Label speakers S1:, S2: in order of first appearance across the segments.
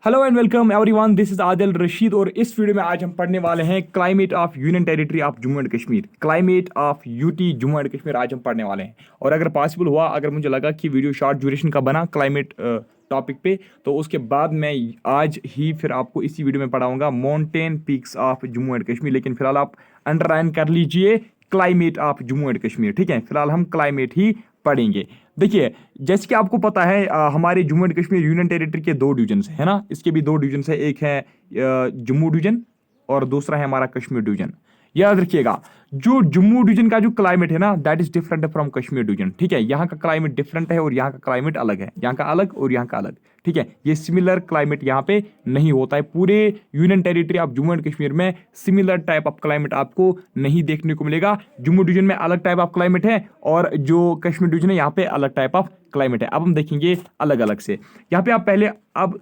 S1: Hello and welcome everyone, this is Adil Rashid और इस video में आज हम पढ़ने वाले हैं climate of union territory of Jammu and Kashmir. Climate of UT Jammu and Kashmir आज हम पढ़ने वाले हैं। और अगर पॉसिबल हुआ, अगर मुझे लगा कि वीडियो शॉर्ट ड्यूरेशन का बना क्लाइमेट टॉपिक पे, तो उसके बाद मैं आज ही फिर आपको इसी वीडियो में पढ़ाऊंगा mountain peaks of Jammu and Kashmir. लेकिन फिलहाल आप अंडरलाइन कर लीजिए climate of Jammu and Kashmir, ठीक है। फिलहाल हम क्लाइमेट ही पढ़ेंगे। देखिए, जैसे कि आपको पता है हमारे Jammu and Kashmir union territory के दो डिवीजन्स है ना। इसके भी दो डिवीजन्स है, एक है जम्मू डिवीजन और दूसरा है हमारा कश्मीर डिवीजन। याद रखिएगा, जो जम्मू डिवीजन का जो क्लाइमेट है ना, that is different from Kashmir division, ठीक है। यहाँ का क्लाइमेट डिफरेंट है और यहाँ का क्लाइमेट अलग है, यहाँ का अलग और यहाँ का अलग, ठीक है। ये सिमिलर क्लाइमेट यहाँ पे नहीं होता है। पूरे union territory of Jammu and Kashmir में सिमिलर टाइप ऑफ क्लाइमेट आपको नहीं देखने को मिलेगा। जम्मू डिवीजन में अलग टाइप ऑफ क्लाइमेट है और जो कश्मीर डिवीजन है यहाँ पे अलग टाइप ऑफ क्लाइमेट है। अब हम देखेंगे अलग अलग से। यहाँ पे आप पहले अब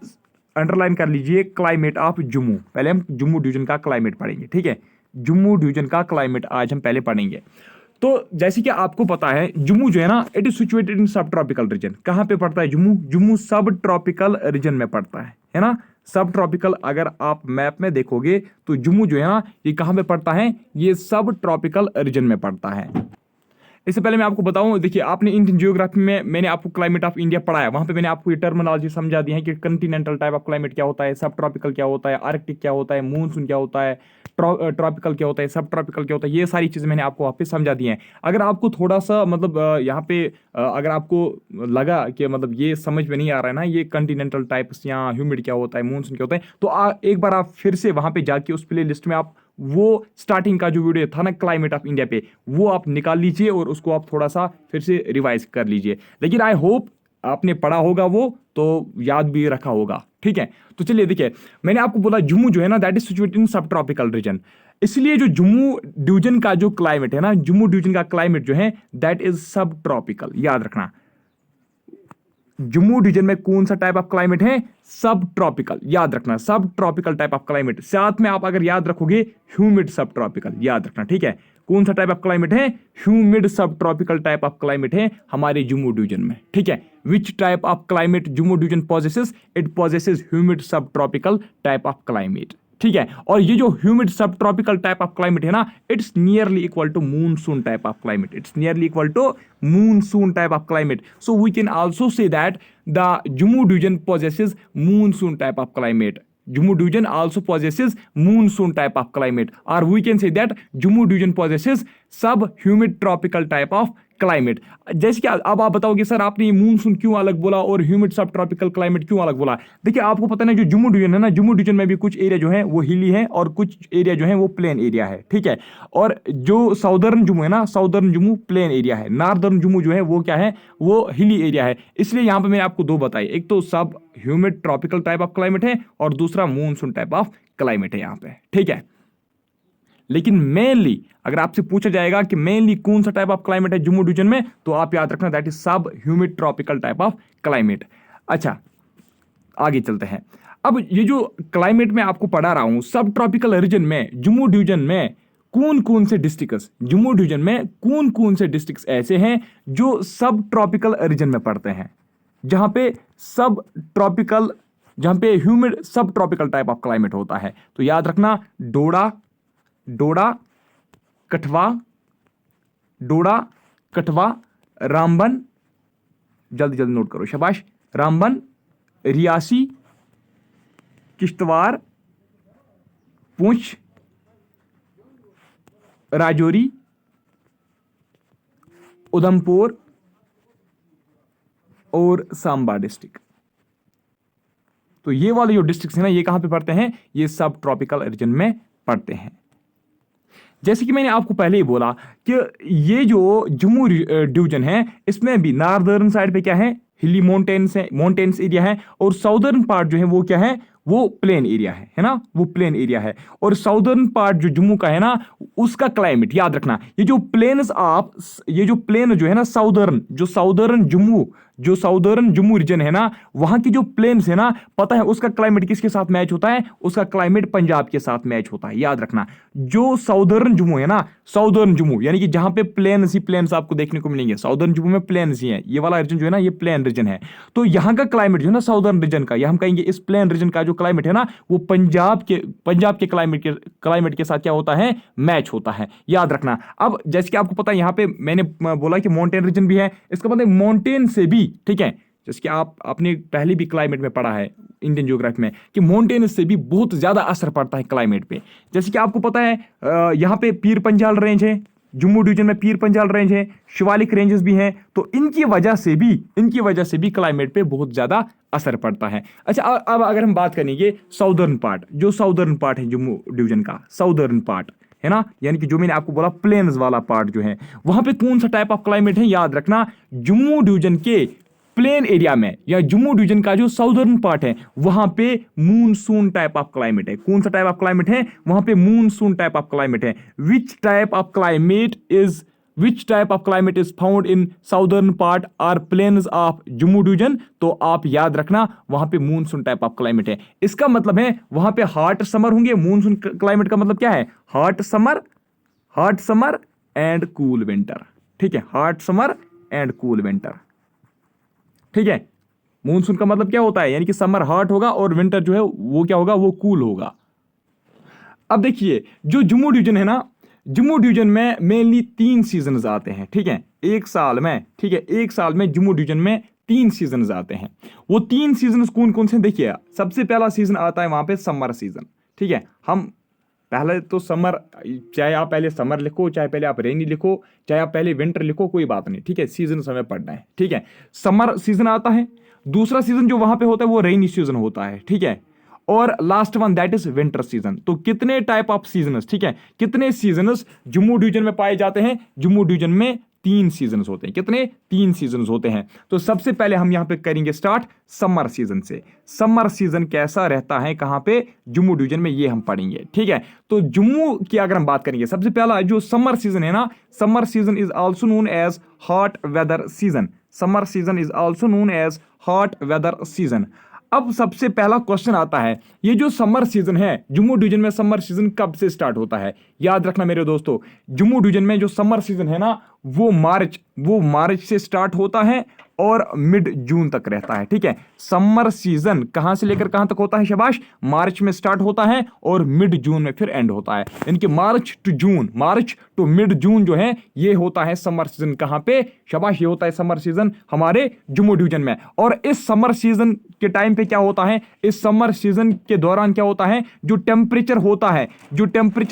S1: अंडरलाइन कर लीजिए क्लाइमेट ऑफ जम्मू। पहले हम जम्मू डिवीजन का क्लाइमेट पढ़ेंगे, ठीक है। जम्मू डिवीजन का क्लाइमेट आज हम पहले पढ़ेंगे। तो जैसे कि आपको पता है, जम्मू जो है ना, इट इज सिचुएटेड इन सब ट्रॉपिकल रीजन। कहां पे पड़ता है जम्मू? जम्मू सब ट्रॉपिकल रीजन में पड़ता है ना। सब ट्रॉपिकल, अगर आप मैप में देखोगे तो जम्मू जो है ना, ये कहां पे पड़ता है? ये सब ट्रॉपिकल रीजन में पड़ता है। इससे पहले मैं आपको बताऊं, देखिए, आपने इंडियन जियोग्राफी में मैंने आपको क्लाइमेट ऑफ इंडिया पढ़ाया, वहां पे मैंने आपको ये टर्मिनोलॉजी समझा दी है कि कंटिनेंटल टाइप ऑफ क्लाइमेट क्या होता है, सब ट्रॉपिकल क्या होता है, आर्कटिक क्या होता है, मूनसून क्या होता है, ट्रॉपिकल क्या होता है, सब ट्रॉपिकल क्या होता है। ये सारी चीजें मैंने आपको वहाँ पे समझा दी हैं। अगर आपको थोड़ा सा मतलब यहाँ पे अगर आपको लगा कि मतलब ये समझ में नहीं आ रहा है ना, ये कंटिनेंटल टाइप्स या ह्यूमिड क्या होता है, मूनसून क्या होता है, तो एक बार आप फिर से वहां पे जाके उस प्ले लिस्ट में आप वो स्टार्टिंग का जो वीडियो था ना क्लाइमेट ऑफ इंडिया पे, वो आप निकाल लीजिए और उसको आप थोड़ा सा फिर से रिवाइज कर लीजिए। लेकिन आई होप आपने पढ़ा होगा, वो तो याद भी रखा होगा, ठीक है। तो चलिए, देखिए, मैंने आपको बोला जम्मू जो है ना, दैट इज सिचुएटेड इन सब ट्रॉपिकल रीजन। इसलिए जो जम्मू डिवीजन का जो क्लाइमेट है ना, जम्मू डिवीजन का क्लाइमेट जो है दैट इज सब ट्रॉपिकल। याद रखना, जम्मू डिवीजन में कौन सा टाइप ऑफ क्लाइमेट है? सब ट्रॉपिकल। याद रखना, सब ट्रॉपिकल टाइप ऑफ क्लाइमेट। साथ में आप अगर याद रखोगे ह्यूमिड सब ट्रॉपिकल, याद रखना, ठीक है। कौन सा टाइप ऑफ क्लाइमेट है? ह्यूमिड सब ट्रॉपिकल टाइप ऑफ क्लाइमेट है हमारे जम्मू डिवीजन में, ठीक है। Which type of climate Jammu division possesses? It possesses humid सब ट्रॉपिकल टाइप ऑफ क्लाइमेट, ठीक है। और ये जो ह्यूमिड सब ट्रॉपिकल टाइप ऑफ क्लाइमेट है ना, it's nearly equal to monsoon type of climate. It's nearly equal to monsoon type of climate. So we can also say that the Jammu division possesses monsoon type of climate. Jammu division also possesses monsoon type of climate, or we can say that Jammu division possesses sub-humid tropical type of climate. जैसे कि अब आप बताओगे sir आपने monsoon क्यों अलग बोला और ह्यूमिड सब ट्रॉपिकल क्लाइमेट क्यों अलग बोला? देखिए, आपको पता है जो जम्मू डिवीजन है ना, जम्मू डिवीजन में भी कुछ एरिया जो है वो हिली है और कुछ एरिया जो है वो प्लेन एरिया है, ठीक है। और जो साउदर्न जम्मू है ना, साउदर्न जम्मू प्लेन एरिया है, नॉर्दर्न जम्मू जो है वो क्या है? वो हिली एरिया है। इसलिए यहाँ पे मैंने आपको दो बताई, एक तो सब humid tropical type of climate है और दूसरा मूनसून टाइप ऑफ क्लाइमेट है यहाँ पे, ठीक है। लेकिन मेनली अगर आपसे पूछा जाएगा कि मेनली कौन सा टाइप ऑफ क्लाइमेट है जम्मू डिवीजन में, तो आप याद रखना दैट इज सब humid tropical type of climate. अच्छा, आगे चलते हैं। अब ये जो क्लाइमेट में आपको पढ़ा रहा हूं, सब ट्रॉपिकल रीजन में जम्मू डिवीजन में कौन कौन से डिस्ट्रिक्ट्स, जम्मू डिवीजन में कौन कौन से डिस्ट्रिक्ट्स ऐसे हैं जो सब ट्रॉपिकल रीजन में पड़ते हैं, जहां पे सब ट्रॉपिकल, जहां पे ह्यूमिड सब ट्रॉपिकल टाइप ऑफ क्लाइमेट होता है। तो याद रखना, डोडा, कठवा, रामबन, जल्दी जल्दी नोट करो, शाबाश। रामबन, रियासी, किश्तवाड़, पुंछ, राजौरी, उधमपुर और सांबा डिस्ट्रिक्ट। तो ये वाले जो डिस्ट्रिक्ट है ना, ये कहां पे पड़ते हैं? ये सब ट्रॉपिकल रीजन में पड़ते हैं। जैसे कि मैंने आपको पहले ही बोला कि ये जो जम्मू डिवीजन है, इसमें भी नॉर्दर्न साइड पे क्या है? हिली माउंटेन्स है, माउंटेन्स एरिया है, और साउदर्न पार्ट जो है वो क्या है? वो प्लेन एरिया है ना, वो प्लेन एरिया है। और साउदर्न पार्ट जो जम्मू का है ना, उसका क्लाइमेट याद रखना, ये जो प्लेन जो है ना, साउदर्न जम्मू जो साउदर्न जम्मू रीजन है ना, वहां की जो प्लेन्स है ना, पता है उसका क्लाइमेट किसके साथ मैच होता है? उसका क्लाइमेट पंजाब के साथ मैच होता है, याद रखना। जो साउदर्न जम्मू है ना, साउदर्न जम्मू यानी कि जहां पे प्लेन्स ही प्लेन्स आपको देखने को मिलेंगे, साउदर्न जम्मू में प्लेन्स ही है, ये वाला रीजन जो है ना ये प्लेन रीजन है। तो यहाँ का क्लाइमेट जो है ना साउदर्न रीजन का, या हम कहेंगे इस प्लेन रीजन का जो क्लाइमेट है ना, वो पंजाब के क्लाइमेट के साथ क्या होता है? मैच होता है, याद रखना। अब जैसे कि आपको पता है, यहाँ पे मैंने बोला कि माउंटेन रीजन भी है, इसका मतलब माउंटेन से भी, ठीक है, जैसे कि आपने पहले भी क्लाइमेट में पढ़ा है इंडियन ज्योग्राफी में कि माउंटेन से भी बहुत ज्यादा असर पड़ता है क्लाइमेट पे। जैसे कि आपको पता है यहाँ पे पीर पंजाल रेंज है, जम्मू डिवीजन में पीर पंजाल रेंज है, शिवालिक रेंजेस भी हैं, तो इनकी वजह से भी क्लाइमेट पे बहुत ज्यादा असर पड़ता है। अच्छा, अब अगर हम बात करेंगे साउदर्न पार्ट, जो साउदर्न पार्ट है जम्मू डिवीजन का, साउदर्न पार्ट है ना, यानी कि जो मैंने आपको बोला प्लेन्स वाला पार्ट जो है, वहां पे कौन सा टाइप ऑफ क्लाइमेट है? याद रखना, जम्मू डिवीजन के प्लेन एरिया में या जम्मू डिवीजन का जो साउदर्न पार्ट है, वहां पे मूनसून टाइप ऑफ क्लाइमेट है। कौन सा टाइप ऑफ क्लाइमेट है? वहां पे मूनसून टाइप ऑफ क्लाइमेट है। Which type of climate is found in southern part or plains of Jammu division? तो आप याद रखना, वहां पे मूनसून टाइप ऑफ क्लाइमेट है। इसका मतलब है वहां पे हॉट समर होंगे। मूनसून क्लाइमेट का मतलब क्या है? Hot summer and cool winter, ठीक है, hot summer and cool winter, ठीक है। मूनसून का मतलब क्या होता है? यानी कि समर हॉट होगा और विंटर जो है वो क्या होगा? वो कूल होगा। अब देखिए, जो जम्मू डिवीजन है ना, जम्मू डिवीजन में मेनली 3 सीजन आते हैं, ठीक है, एक साल में, ठीक है, एक साल में जम्मू डिवीजन में 3 सीजन आते हैं। वो 3 सीजन कौन कौन से? देखिए, सबसे पहला सीजन आता है वहां पे समर सीजन, ठीक है। हम पहले तो समर, चाहे आप पहले समर लिखो, चाहे पहले आप रेनी लिखो, चाहे आप पहले विंटर लिखो, कोई बात नहीं, ठीक है, सीजन समय पढ़ना है, ठीक है। समर सीजन आता है। दूसरा सीजन जो वहां पे होता है वो रेनी सीजन होता है, ठीक है। और last one that is winter season. तो कितने टाइप ऑफ सीजनस, ठीक है, कितने सीजनस जम्मू डिवीजन में पाए जाते हैं? जम्मू डिवीजन में 3 सीजन होते हैं। कितने? 3 सीजन होते हैं। तो सबसे पहले हम यहां पे करेंगे स्टार्ट समर सीजन से। समर सीजन कैसा रहता है कहां पे? जम्मू डिवीजन में, ये हम पढ़ेंगे, ठीक है। तो जम्मू की अगर हम बात करेंगे, सबसे पहला जो समर सीजन है ना, summer season is also known as hot weather season. Summer season is also known as hot weather season. अब सबसे पहला क्वेश्चन आता है, ये जो समर सीजन है जम्मू डिवीजन में, समर सीजन कब से स्टार्ट होता है? याद रखना मेरे दोस्तों, जम्मू डिवीजन में जो समर सीजन है ना, वो मार्च से स्टार्ट होता है और मिड जून तक रहता है, ठीक है। समर सीजन कहां से लेकर कहां तक होता है? शाबाश, मार्च में स्टार्ट होता है और मिड जून में फिर एंड होता है। इनके मार्च टू मिड जून जो है, ये होता है समर सीजन। कहां पे? शाबाश, ये होता है समर सीजन हमारे जम्मू डिवीजन में। और इस समर सीजन के टाइम पे क्या होता है? इस समर सीजन के दौरान क्या होता है? जो टेम्परेचर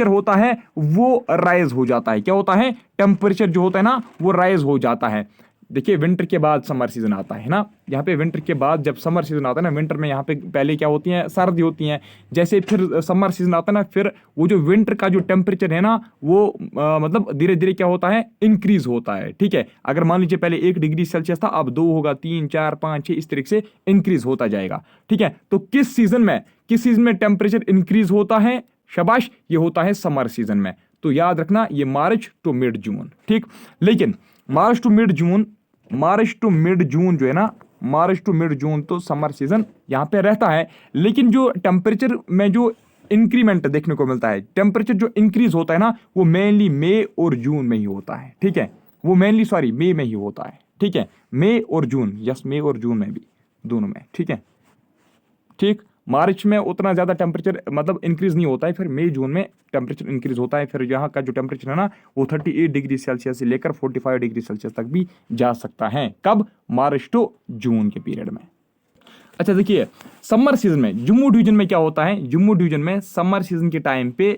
S1: होता है वो राइज हो जाता है। क्या होता है? टेम्परेचर जो होता है ना, वो राइज हो जाता है। देखिए, विंटर के बाद समर सीजन आता है ना, यहाँ पे विंटर के बाद जब समर सीजन आता है ना, विंटर में यहाँ पे पहले क्या होती है? सर्दी होती है। जैसे फिर समर सीजन आता है ना, फिर वो जो विंटर का जो टेम्परेचर है ना, वो मतलब धीरे धीरे क्या होता है? इंक्रीज होता है, ठीक है। अगर मान लीजिए पहले 1 डिग्री सेल्सियस था, अब 2 होगा, 3, 4, 5, 6, इस तरीके से इंक्रीज होता जाएगा, ठीक है। तो किस सीजन में टेम्परेचर इंक्रीज होता है? शाबाश, ये होता है समर सीजन में। तो याद रखना, ये मार्च टू मिड जून, ठीक। लेकिन मार्च टू मिड जून जो है ना, मार्च टू मिड जून तो समर सीजन यहाँ पे रहता है। लेकिन जो टेम्परेचर में जो इंक्रीमेंट देखने को मिलता है, टेम्परेचर जो इंक्रीज होता है ना, वो मेनली मई और जून में ही होता है, ठीक है। वो मेनली मई में ही होता है, ठीक है। मई और जून, यस, मई और जून में भी, दोनों में, ठीक है, ठीक। मार्च में उतना ज़्यादा टेम्परेचर मतलब इंक्रीज नहीं होता है, फिर मई जून में टेम्परेचर इंक्रीज होता है। फिर यहाँ का जो टेम्परेचर है ना, वो 38 डिग्री सेल्सियस से लेकर 45 डिग्री सेल्सियस तक भी जा सकता है। कब? मार्च टू जून के पीरियड में। अच्छा देखिए, समर सीजन में जम्मू डिवीजन में क्या होता है? जम्मू डिवीजन में समर सीजन के टाइम पे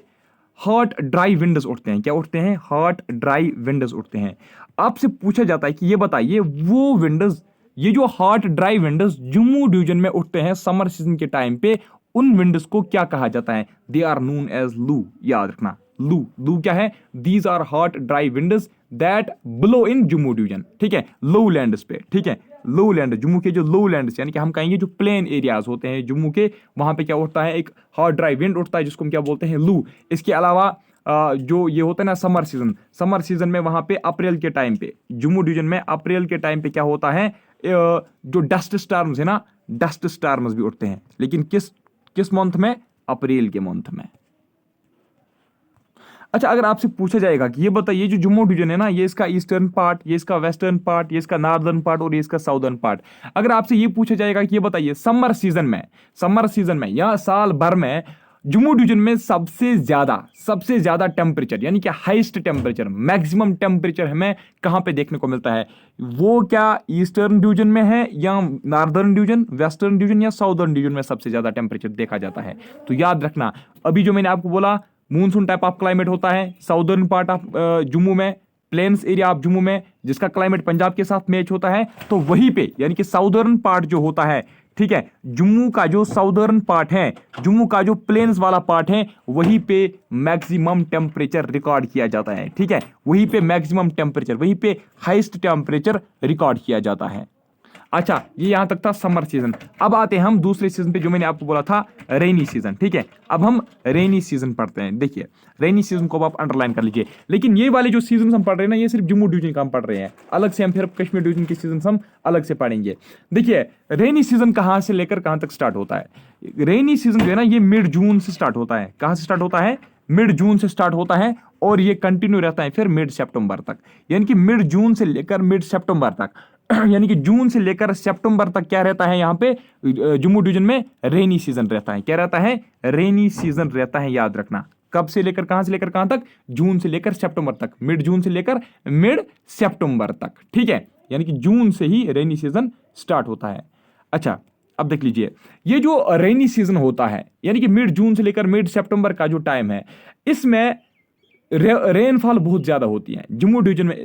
S1: हॉट ड्राई विंड्स उठते हैं। क्या उठते हैं? हॉट ड्राई विंड्स उठते हैं। आपसे पूछा जाता है कि ये बताइए, वो विंड्स, ये जो hot dry winds Jammu division में उठते हैं समर सीजन के टाइम पे, उन विंड्स को क्या कहा जाता है? दे आर नोन एज लू। याद रखना, लू क्या है? These are hot dry winds that blow in Jammu division, ठीक है, लो लैंड्स पे, ठीक है। लो लैंड, जम्मू के जो लो लैंड्स यानी कि हम कहेंगे जो प्लेन एरियाज होते हैं जम्मू के, वहां पे क्या उठता है? एक हॉट ड्राई विंड उठता है, जिसको हम क्या बोलते हैं? लू। इसके अलावा जो ये होता है ना समर सीजन में, वहां पे अप्रैल के टाइम पे, जम्मू डिवीजन में अप्रैल के टाइम पे क्या होता है? जो डस्ट स्टॉर्म्स है ना, डस्ट स्टॉर्म्स भी उठते हैं, लेकिन किस किस मंथ में? अप्रैल के मंथ में। अच्छा, अगर आपसे पूछा जाएगा कि ये बताइए जो जम्मू डिवीजन है ना, ये इसका ईस्टर्न पार्ट, ये इसका वेस्टर्न पार्ट, ये इसका नॉर्दर्न पार्ट और ये इसका साउदर्न पार्ट, अगर आपसे ये पूछा जाएगा कि ये बताइए समर सीजन में या साल भर में जम्मू डिवीजन में सबसे ज्यादा टेम्परेचर यानी कि हाईएस्ट टेम्परेचर, मैक्सिमम टेम्परेचर हमें कहां पे देखने को मिलता है? वो क्या ईस्टर्न डिवीजन में है या नॉर्दर्न डिवीजन, वेस्टर्न डिवीजन या साउदर्न डिवीजन में सबसे ज्यादा टेम्परेचर देखा जाता है? तो याद रखना, अभी जो मैंने आपको बोला मूनसून टाइप ऑफ क्लाइमेट होता है साउदर्न पार्ट ऑफ जम्मू में, प्लेन्स एरिया ऑफ जम्मू में, जिसका क्लाइमेट पंजाब के साथ मैच होता है, तो वहीं पे यानी कि साउदर्न पार्ट जो होता है, ठीक है, जम्मू का जो साउदर्न पार्ट है, जम्मू का जो प्लेन्स वाला पार्ट है, वहीं पे मैक्सिमम टेम्परेचर रिकॉर्ड किया जाता है। ठीक है, वहीं पे मैक्सिमम टेम्परेचर, वहीं पे हाईएस्ट टेम्परेचर रिकॉर्ड किया जाता है। अच्छा, ये यहां तक था समर सीजन। अब आते हैं हम दूसरे सीजन पे, जो मैंने आपको बोला था रेनी सीजन। ठीक है, अब हम रेनी सीजन पढ़ते हैं। देखिए, रेनी सीजन को आप अंडरलाइन कर लीजिए, लेकिन ये वाले जो सीजन हम पढ़ रहे हैं ना, ये सिर्फ जम्मू डिवीजन का हम पढ़ रहे हैं, अलग से हम फिर कश्मीर डिवीजन के सीजन हम अलग से पढ़ेंगे। देखिए, रेनी सीजन कहां से लेकर कहां तक स्टार्ट होता है? रेनी सीजन जो है ना, ये मिड जून से स्टार्ट होता है। कहां से स्टार्ट होता है? मिड जून से स्टार्ट होता है और ये कंटिन्यू रहता है फिर मिड सितंबर तक, यानी कि मिड जून से लेकर मिड सितंबर तक यानी कि जून से लेकर सितंबर तक क्या रहता है? यहाँ पे जम्मू डिवीजन में रेनी सीजन रहता है। क्या रहता है? रेनी सीजन रहता है। याद रखना, कब से लेकर कहां से लेकर कहां तक? जून से लेकर सितंबर तक, मिड जून से लेकर मिड सितंबर तक। ठीक है, यानी कि जून से ही रेनी सीजन स्टार्ट होता है। अच्छा, अब देख लीजिए, ये जो रेनी सीजन होता है यानी कि मिड जून से लेकर मिड सितंबर का जो टाइम है, इसमें रेनफॉल बहुत ज्यादा होती है जम्मू डिवीजन में।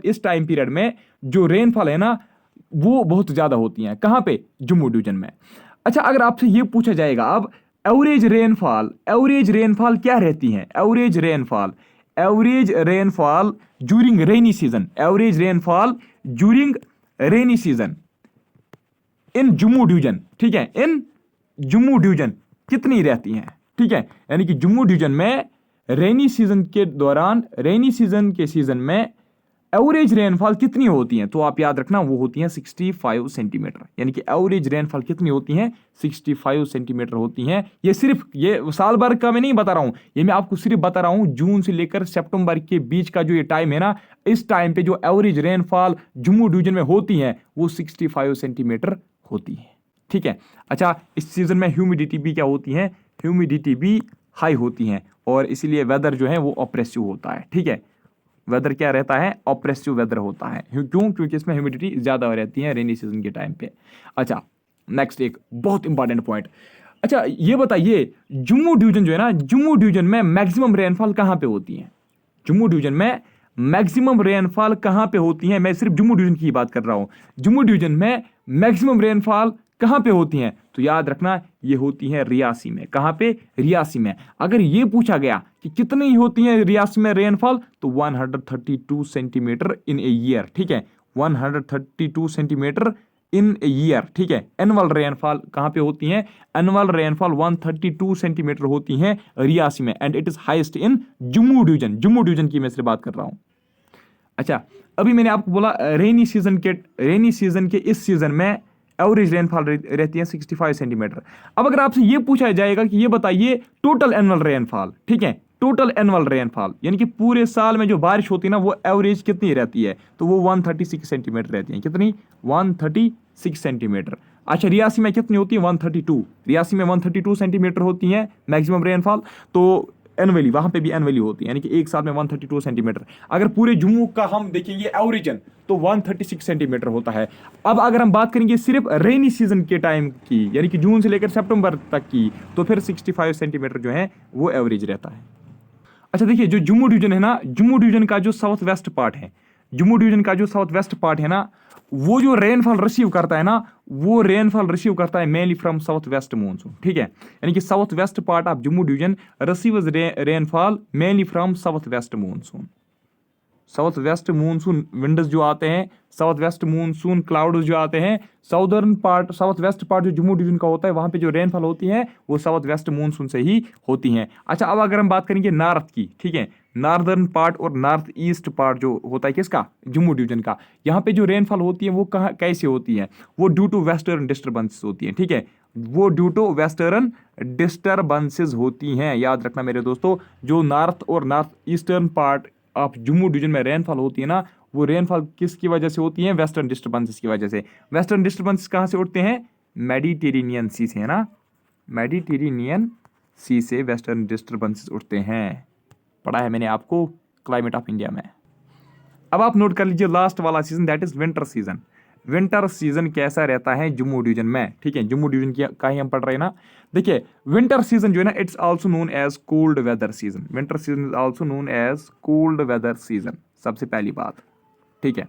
S1: इस टाइम पीरियड में जो रेनफॉल है ना, वो बहुत ज्यादा होती है। कहां पे? जम्मू डिवीजन में। अच्छा, अगर आपसे ये पूछा जाएगा अब एवरेज रेनफॉल क्या रहती है? Average rainfall during rainy season, average rainfall during rainy season in Jammu division. ठीक है, इन जम्मू डिवीजन कितनी रहती हैं? ठीक है, यानी कि जम्मू डिवीजन में रेनी सीजन के दौरान, रेनी सीजन के सीजन में एवरेज रेनफॉल कितनी होती है? तो आप याद रखना, वो होती है 65 सेंटीमीटर। यानी कि एवरेज रेनफॉल कितनी होती है? 65 सेंटीमीटर होती हैं। ये सिर्फ ये साल भर का मैं नहीं बता रहा हूं, ये मैं आपको सिर्फ बता रहा हूं जून से लेकर सितंबर के बीच का जो ये टाइम है ना, इस टाइम पे जो एवरेज रेनफॉल जम्मू डिवीजन में होती है वो 65 सेंटीमीटर होती है। ठीक है, अच्छा, इस सीजन में ह्यूमिडिटी भी क्या होती है? ह्यूमिडिटी भी हाई होती है और इसीलिए वेदर जो है वो ऑप्रेसिव होता है। ठीक है, वेदर क्या रहता है? ऑप्रेसिव वेदर होता है। क्यों? क्योंकि इसमें ह्यूमिडिटी ज्यादा रहती है रेनी सीजन के टाइम पे। अच्छा, नेक्स्ट एक बहुत इंपॉर्टेंट पॉइंट। अच्छा, ये बताइए, जम्मू डिवीजन जो है ना, जम्मू डिवीजन में मैक्सिमम रेनफॉल कहां पे होती है? जम्मू डिवीजन में मैक्सिमम रेनफॉल कहां पे होती है? मैं सिर्फ जम्मू डिवीजन की बात कर रहा हूं। जम्मू डिवीजन में मैक्सिमम रेनफॉल कहां पे होती हैं? तो याद रखना, ये होती है रियासी में। कहां पे? रियासी में। अगर ये पूछा गया कि कितनी होती है रियासी में रेनफॉल, तो 132 सेंटीमीटर इन ए ईयर। ठीक है, 132 सेंटीमीटर इन ए ईयर। ठीक है, एनुअल रेनफॉल कहां पे होती है? एनुअल रेनफॉल 132 सेंटीमीटर होती है रियासी में, and it is highest in Jammu division. Jammu division की मैं सिर्फ बात कर रहा हूं। अच्छा, अभी मैंने आपको बोला रेनी सीजन के इस सीजन में एवरेज रेनफॉल रहती है 65 सेंटीमीटर। अब अगर आपसे ये पूछा जाएगा कि ये बताइए टोटल एनुअल रेनफॉल, ठीक है, टोटल एनुअल रेनफॉल यानी कि पूरे साल में जो बारिश होती है ना, वो एवरेज कितनी रहती है? तो वो 136 सेंटीमीटर रहती है। कितनी? 136 सेंटीमीटर। अच्छा, रियासी में कितनी होती है? 132। रियासी में 132 सेंटीमीटर होती है मैक्सिमम रेनफॉल। तो एनुअली वहां पे भी एनुअली होती है, यानी कि एक साल में 132 सेंटीमीटर। अगर पूरे जम्मू का हम देखेंगे एवरेजन, तो 136 सेंटीमीटर होता है। अब अगर हम बात करेंगे सिर्फ रेनी सीजन के टाइम की, यानी कि जून से लेकर सितंबर तक की, तो फिर 65 सेंटीमीटर जो है वो एवरेज रहता है। अच्छा, देखिए, जो जम्मू डिवीजन है ना, जम्मू डिवीजन का जो साउथ वेस्ट पार्ट है, जम्मू डिवीजन का जो साउथ वेस्ट पार्ट है ना, वो जो रेनफॉल रिसीव करता है ना, वो रेनफॉल रिसीव करता है mainly from south west monsoon. ठीक है, यानी कि south west part of Jammu division receives rainfall mainly from south west monsoon. South west monsoon winds जो आते हैं, साउथ वेस्ट मूनसून क्लाउड्स जो आते हैं, साउथ वेस्ट पार्ट जो जम्मू डिवीजन का होता है, वहां पे जो रेनफॉल होती है वो साउथ वेस्ट मूनसून से ही होती हैं। अच्छा, अब अगर हम बात करेंगे नॉर्थ की, ठीक है, नॉर्दर्न पार्ट और नॉर्थ ईस्ट पार्ट जो होता है किसका, जम्मू डिवीजन का, यहाँ पे जो रेनफॉल होती है वो कहाँ कैसे होती है, वो ड्यू टू वेस्टर्न डिस्टर्बेंसेस होती है, ठीक है, वो ड्यू टू वेस्टर्न डिस्टर्बेंसेस होती हैं। याद रखना मेरे दोस्तों, जो नॉर्थ और north eastern part of Jammu division में रेनफॉल होती है ना, वो रेनफॉल किसकी वजह से होती है, वेस्टर्न डिस्टर्बेंसेस की वजह से। वेस्टर्न डिस्टर्बेंसेस कहाँ से उठते हैं, मेडिटेरेनियन सी से, है ना, मेडिटेरेनियन सी से वेस्टर्न डिस्टर्बेंसेस उठते हैं, पढ़ा है मैंने आपको क्लाइमेट ऑफ इंडिया में। अब आप नोट कर लीजिए लास्ट वाला season, that is winter season. Winter season कैसा रहता है जम्मू डिवीजन में, ठीक है, जम्मू डिवीजन की का ही हम पढ़ रहे हैं ना। देखिए विंटर सीजन जो है ना, it's also known as cold weather season. Winter season is also known as cold weather season, सबसे पहली बात, ठीक है।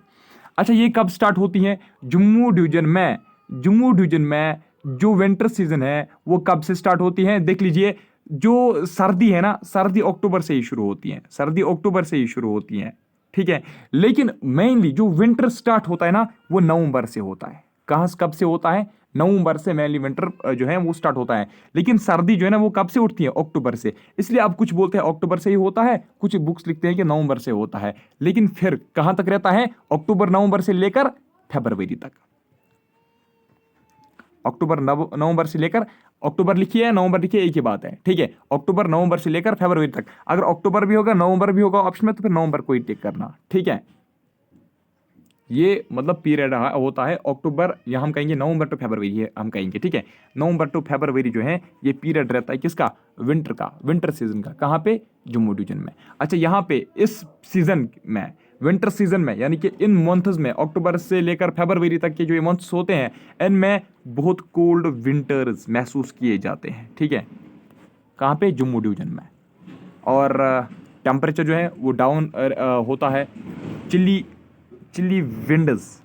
S1: अच्छा, ये कब स्टार्ट होती है जम्मू डिवीजन में, जम्मू डिवीजन में जो विंटर सीजन है वो कब से स्टार्ट होती है, देख लीजिए। जो सर्दी है ना, सर्दी अक्टूबर से ही शुरू होती है, सर्दी अक्टूबर से ही शुरू होती है, ठीक है। लेकिन मेनली जो विंटर स्टार्ट होता है ना, वो नवंबर से होता है। कहां कब से होता है, नवंबर से मेनली विंटर जो है वो स्टार्ट होता है। लेकिन सर्दी जो है ना वो कब से उठती है, अक्टूबर से। इसलिए आप कुछ बोलते हैं अक्टूबर से ही होता है, कुछ बुक्स लिखते हैं कि नवंबर से होता है, लेकिन फिर कहां तक रहता है, अक्टूबर नवंबर से लेकर फरवरी तक। अक्टूबर नवंबर से लेकर, अक्टूबर लिखिए या नवंबर लिखिए, एक ही बात है, ठीक है। अक्टूबर नवंबर से लेकर फरवरी तक, अगर अक्टूबर भी होगा नवंबर भी होगा ऑप्शन में, तो फिर नवंबर को ही टिक करना, ठीक है। ये मतलब पीरियड होता है अक्टूबर, या हम कहेंगे नवंबर टू फरवरी हम कहेंगे, ठीक है। नवंबर टू फरवरी जो है ये पीरियड रहता है किसका, विंटर का, विंटर सीजन का। कहाँ पे, जम्मू डिवीजन में। अच्छा, यहाँ पे इस सीजन में, विंटर सीजन में, यानी कि इन मंथ्स में, अक्टूबर से लेकर फरवरी तक के जो ये मंथ्स होते हैं, इनमें बहुत कोल्ड विंटर्स महसूस किए जाते हैं, ठीक है। कहाँ पे, जम्मू डिवीजन में। और टेम्परेचर जो है वो डाउन होता है, चिल्ली चिल्ली विंडस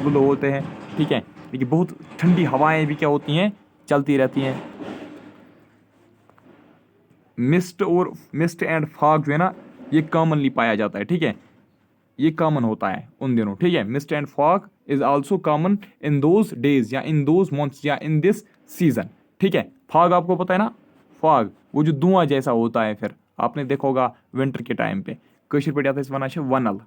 S1: ब्लो होते हैं, ठीक है। लेकिन बहुत ठंडी हवाएं भी क्या होती हैं, चलती रहती हैं। मिस्ट एंड फॉग जो है ना, ये कॉमनली पाया जाता है, ठीक है, ये कॉमन होता है उन दिनों, ठीक है। Mist and fog is also common in those days, या इन दोज मंथ्स, या इन दिस सीजन, ठीक है। फॉग आपको पता है ना, फॉग वो जो धुआं जैसा होता है, फिर आपने देखा होगा विंटर के टाइम पे, कशिर पे जाता है इस वना वनल,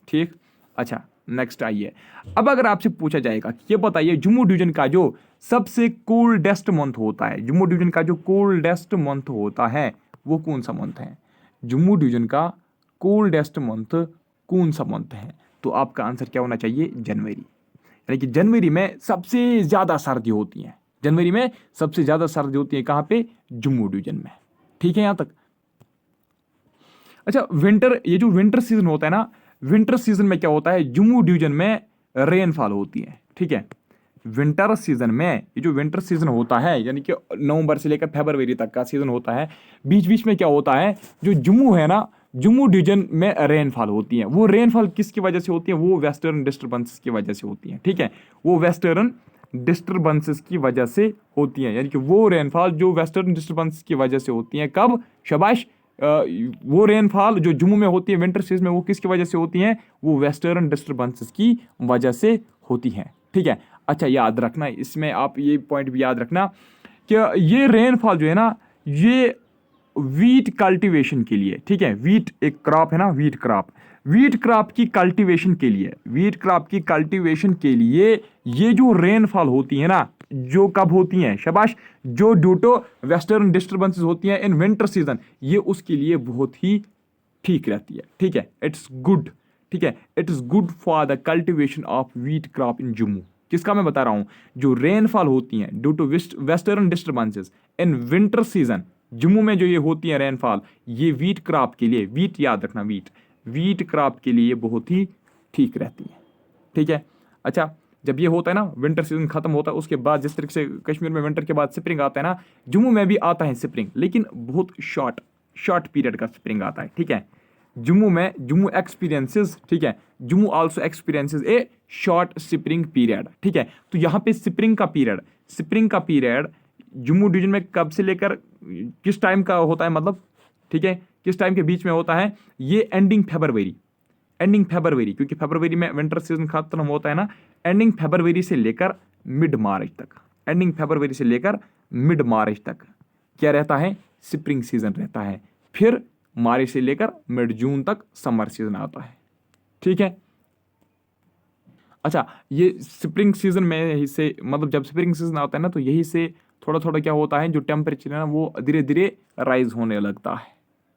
S1: ठीक। अच्छा, नेक्स्ट आइए। अब अगर आपसे पूछा जाएगा कि ये बताइए जम्मू डिवीजन का जो सबसे कोल्डेस्ट मंथ होता है, जम्मू डिवीजन का जो कोल्डेस्ट मंथ होता है वो कौन सा मंथ है, जम्मू डिवीजन का कोल्डेस्ट मंथ कौन सा मंथ है, तो आपका आंसर क्या होना चाहिए, जनवरी। यानी कि जनवरी में सबसे ज्यादा सर्दी होती है, जनवरी में सबसे ज्यादा सर्दी होती है कहाँ पे, जम्मू डिवीजन में, ठीक है यहां तक। अच्छा, विंटर, ये जो विंटर सीजन होता है ना, विंटर सीजन में क्या होता है, जम्मू डिवीजन में रेनफॉल होती है, ठीक है। विंटर सीजन में, ये जो विंटर सीजन होता है, यानी कि नवंबर से लेकर फरवरी तक का सीजन होता है, बीच बीच में क्या होता है, जो जम्मू है ना, जम्मू डिवीजन में रेनफॉल होती है। वो रेनफॉल किसकी वजह से होती है, वो वेस्टर्न डिस्टर्बेंसेस की वजह से होती है, ठीक है। वो वेस्टर्न डिस्टर्बेंसेस की वजह से होती है, यानी कि वो रेनफॉल जो वेस्टर्न डिस्टर्बेंसेस की वजह से होती है, कब, शाबाश, वो रेनफॉल जो जम्मू में होती है विंटर सीजन में, वो किसकी वजह से होती हैं, वो वेस्टर्न डिस्टर्बेंसेस की वजह से होती हैं, ठीक है। अच्छा, याद रखना इसमें, आप ये पॉइंट भी याद रखना कि ये रेनफॉल जो है ना, ये वीट कल्टीवेशन के लिए, ठीक है, वीट एक क्रॉप है ना, वीट क्रॉप की कल्टीवेशन के लिए, वीट क्रॉप की कल्टीवेशन के लिए ये जो रेनफॉल होती है ना, जो कब होती हैं, शाबाश, जो ड्यू टू वेस्टर्न डिस्टर्बेंसेस होती हैं इन विंटर सीजन, ये उसके लिए बहुत ही ठीक रहती है, ठीक है, इट्स गुड, ठीक है, it is good for the cultivation of wheat crop in Jammu. किसका मैं बता रहा हूं, जो रेनफॉल होती है due to western disturbances in winter season, Jammu में जो ये होती है रेनफॉल, ये वीट क्रॉप के लिए, वीट याद रखना, वीट क्रॉप के लिए बहुत ही ठीक रहती है, ठीक है। अच्छा, जब ये होता है ना, विंटर सीजन खत्म होता है, उसके बाद जिस तरीके से कश्मीर में विंटर के बाद स्प्रिंग आता है ना, जम्मू में भी आता है स्प्रिंग, लेकिन बहुत शॉर्ट पीरियड का स्प्रिंग आता है, ठीक है। जम्मू एक्सपीरियंसेस, ठीक है, जम्मू आल्सो एक्सपीरियंसेस ए शॉर्ट स्प्रिंग पीरियड, ठीक है। तो यहाँ पे स्प्रिंग का पीरियड जम्मू डिवीजन में कब से लेकर किस टाइम का होता है, मतलब, ठीक है, किस टाइम के बीच में होता है ये? एंडिंग फरवरी, एंडिंग फरवरी, क्योंकि फरवरी में विंटर सीजन खत्म होता है ना। एंडिंग फरवरी से लेकर मिड मार्च तक, एंडिंग फरवरी से लेकर मिड मार्च तक क्या रहता है? स्प्रिंग सीजन रहता है। फिर मार्च से लेकर मिड जून तक समर सीजन आता है, ठीक है। अच्छा, ये स्प्रिंग सीजन में ही से, मतलब जब स्प्रिंग सीजन आता है ना, तो यही से थोड़ा थोड़ा क्या होता है, जो टेम्परेचर है ना वो धीरे धीरे राइज होने लगता है,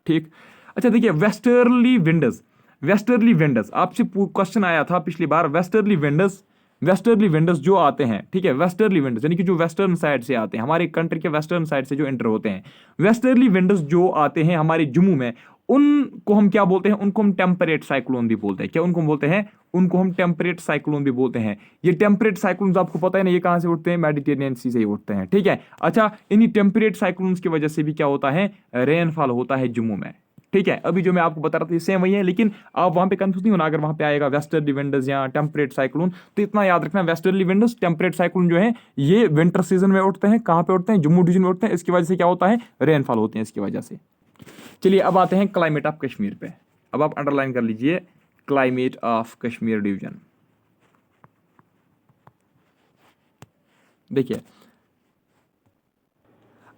S1: ठीक। अच्छा देखिए, वेस्टर्ली विंडर्स, वेस्टर्ली विंडर्स आपसे क्वेश्चन आया था पिछली बार। वेस्टर्ली विंडर्स, वेस्टर्ली विंडर्स जो आते हैं, ठीक है, वेस्टर्ली विंडर्स यानी कि जो वेस्टर्न साइड से आते हैं, हमारे कंट्री के वेस्टर्न साइड से जो एंटर होते हैं, वेस्टर्ली विंडर्स जो आते हैं हमारे जम्मू में, उनको हम क्या बोलते हैं? उनको हम टेम्परेट साइक्लोन भी बोलते हैं। क्या उनको हम बोलते हैं? उनको हम टेम्परेट साइक्लोन भी बोलते हैं। ये टेम्परेट साइक्लोन्स आपको पता है ना, ये कहां से उठते हैं? मेडिटेरियन सी से ही उठते हैं, ठीक है। अच्छा, इन्हीं टेम्परेट साइक्लोन्स की वजह से भी क्या होता है? रेनफॉल होता है जम्मू में, ठीक है। अभी जो मैं आपको बता रहा था सेम वही है, लेकिन आप वहां पे कंफ्यूज नहीं होना अगर वहां पे आएगा वेस्टर्ली विंडर्स या टेम्परेट साइक्लोन, तो इतना याद रखना, वेस्टर्ली विंडर्स, टेम्परेट साइक्लोन जो है ये विंटर सीजन में उठते हैं। कहां पे उठते हैं? जम्मू डिवीजन में उठते हैं। इसकी वजह से क्या होता है? रेनफॉल होते हैं इसकी वजह से। चलिए अब आते हैं क्लाइमेट ऑफ कश्मीर पे। अब आप अंडरलाइन कर लीजिए क्लाइमेट ऑफ कश्मीर डिवीजन। देखिए,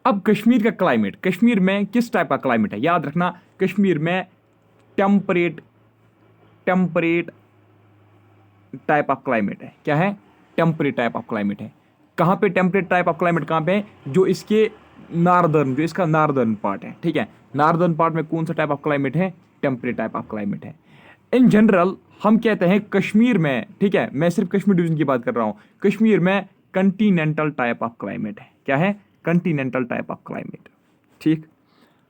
S1: अब कश्मीर का क्लाइमेट, कश्मीर में किस टाइप का क्लाइमेट है? याद रखना, कश्मीर में temperate, temperate type of climate है। क्या है? टेम्परेट टाइप ऑफ क्लाइमेट है। कहां पे टेम्परेट टाइप ऑफ क्लाइमेट कहां पे है? जो इसके नॉर्दर्न, जो इसका नॉर्दर्न पार्ट है, ठीक है। नॉर्दर्न पार्ट में कौन सा टाइप ऑफ क्लाइमेट है? टेम्परेट टाइप ऑफ क्लाइमेट है। इन जनरल हम कहते हैं कश्मीर में, ठीक है, मैं सिर्फ कश्मीर डिवीजन की बात कर रहा हूं, कश्मीर में कंटिनेंटल टाइप ऑफ क्लाइमेट है। क्या है? कंटिनेंटल टाइप ऑफ क्लाइमेट, ठीक।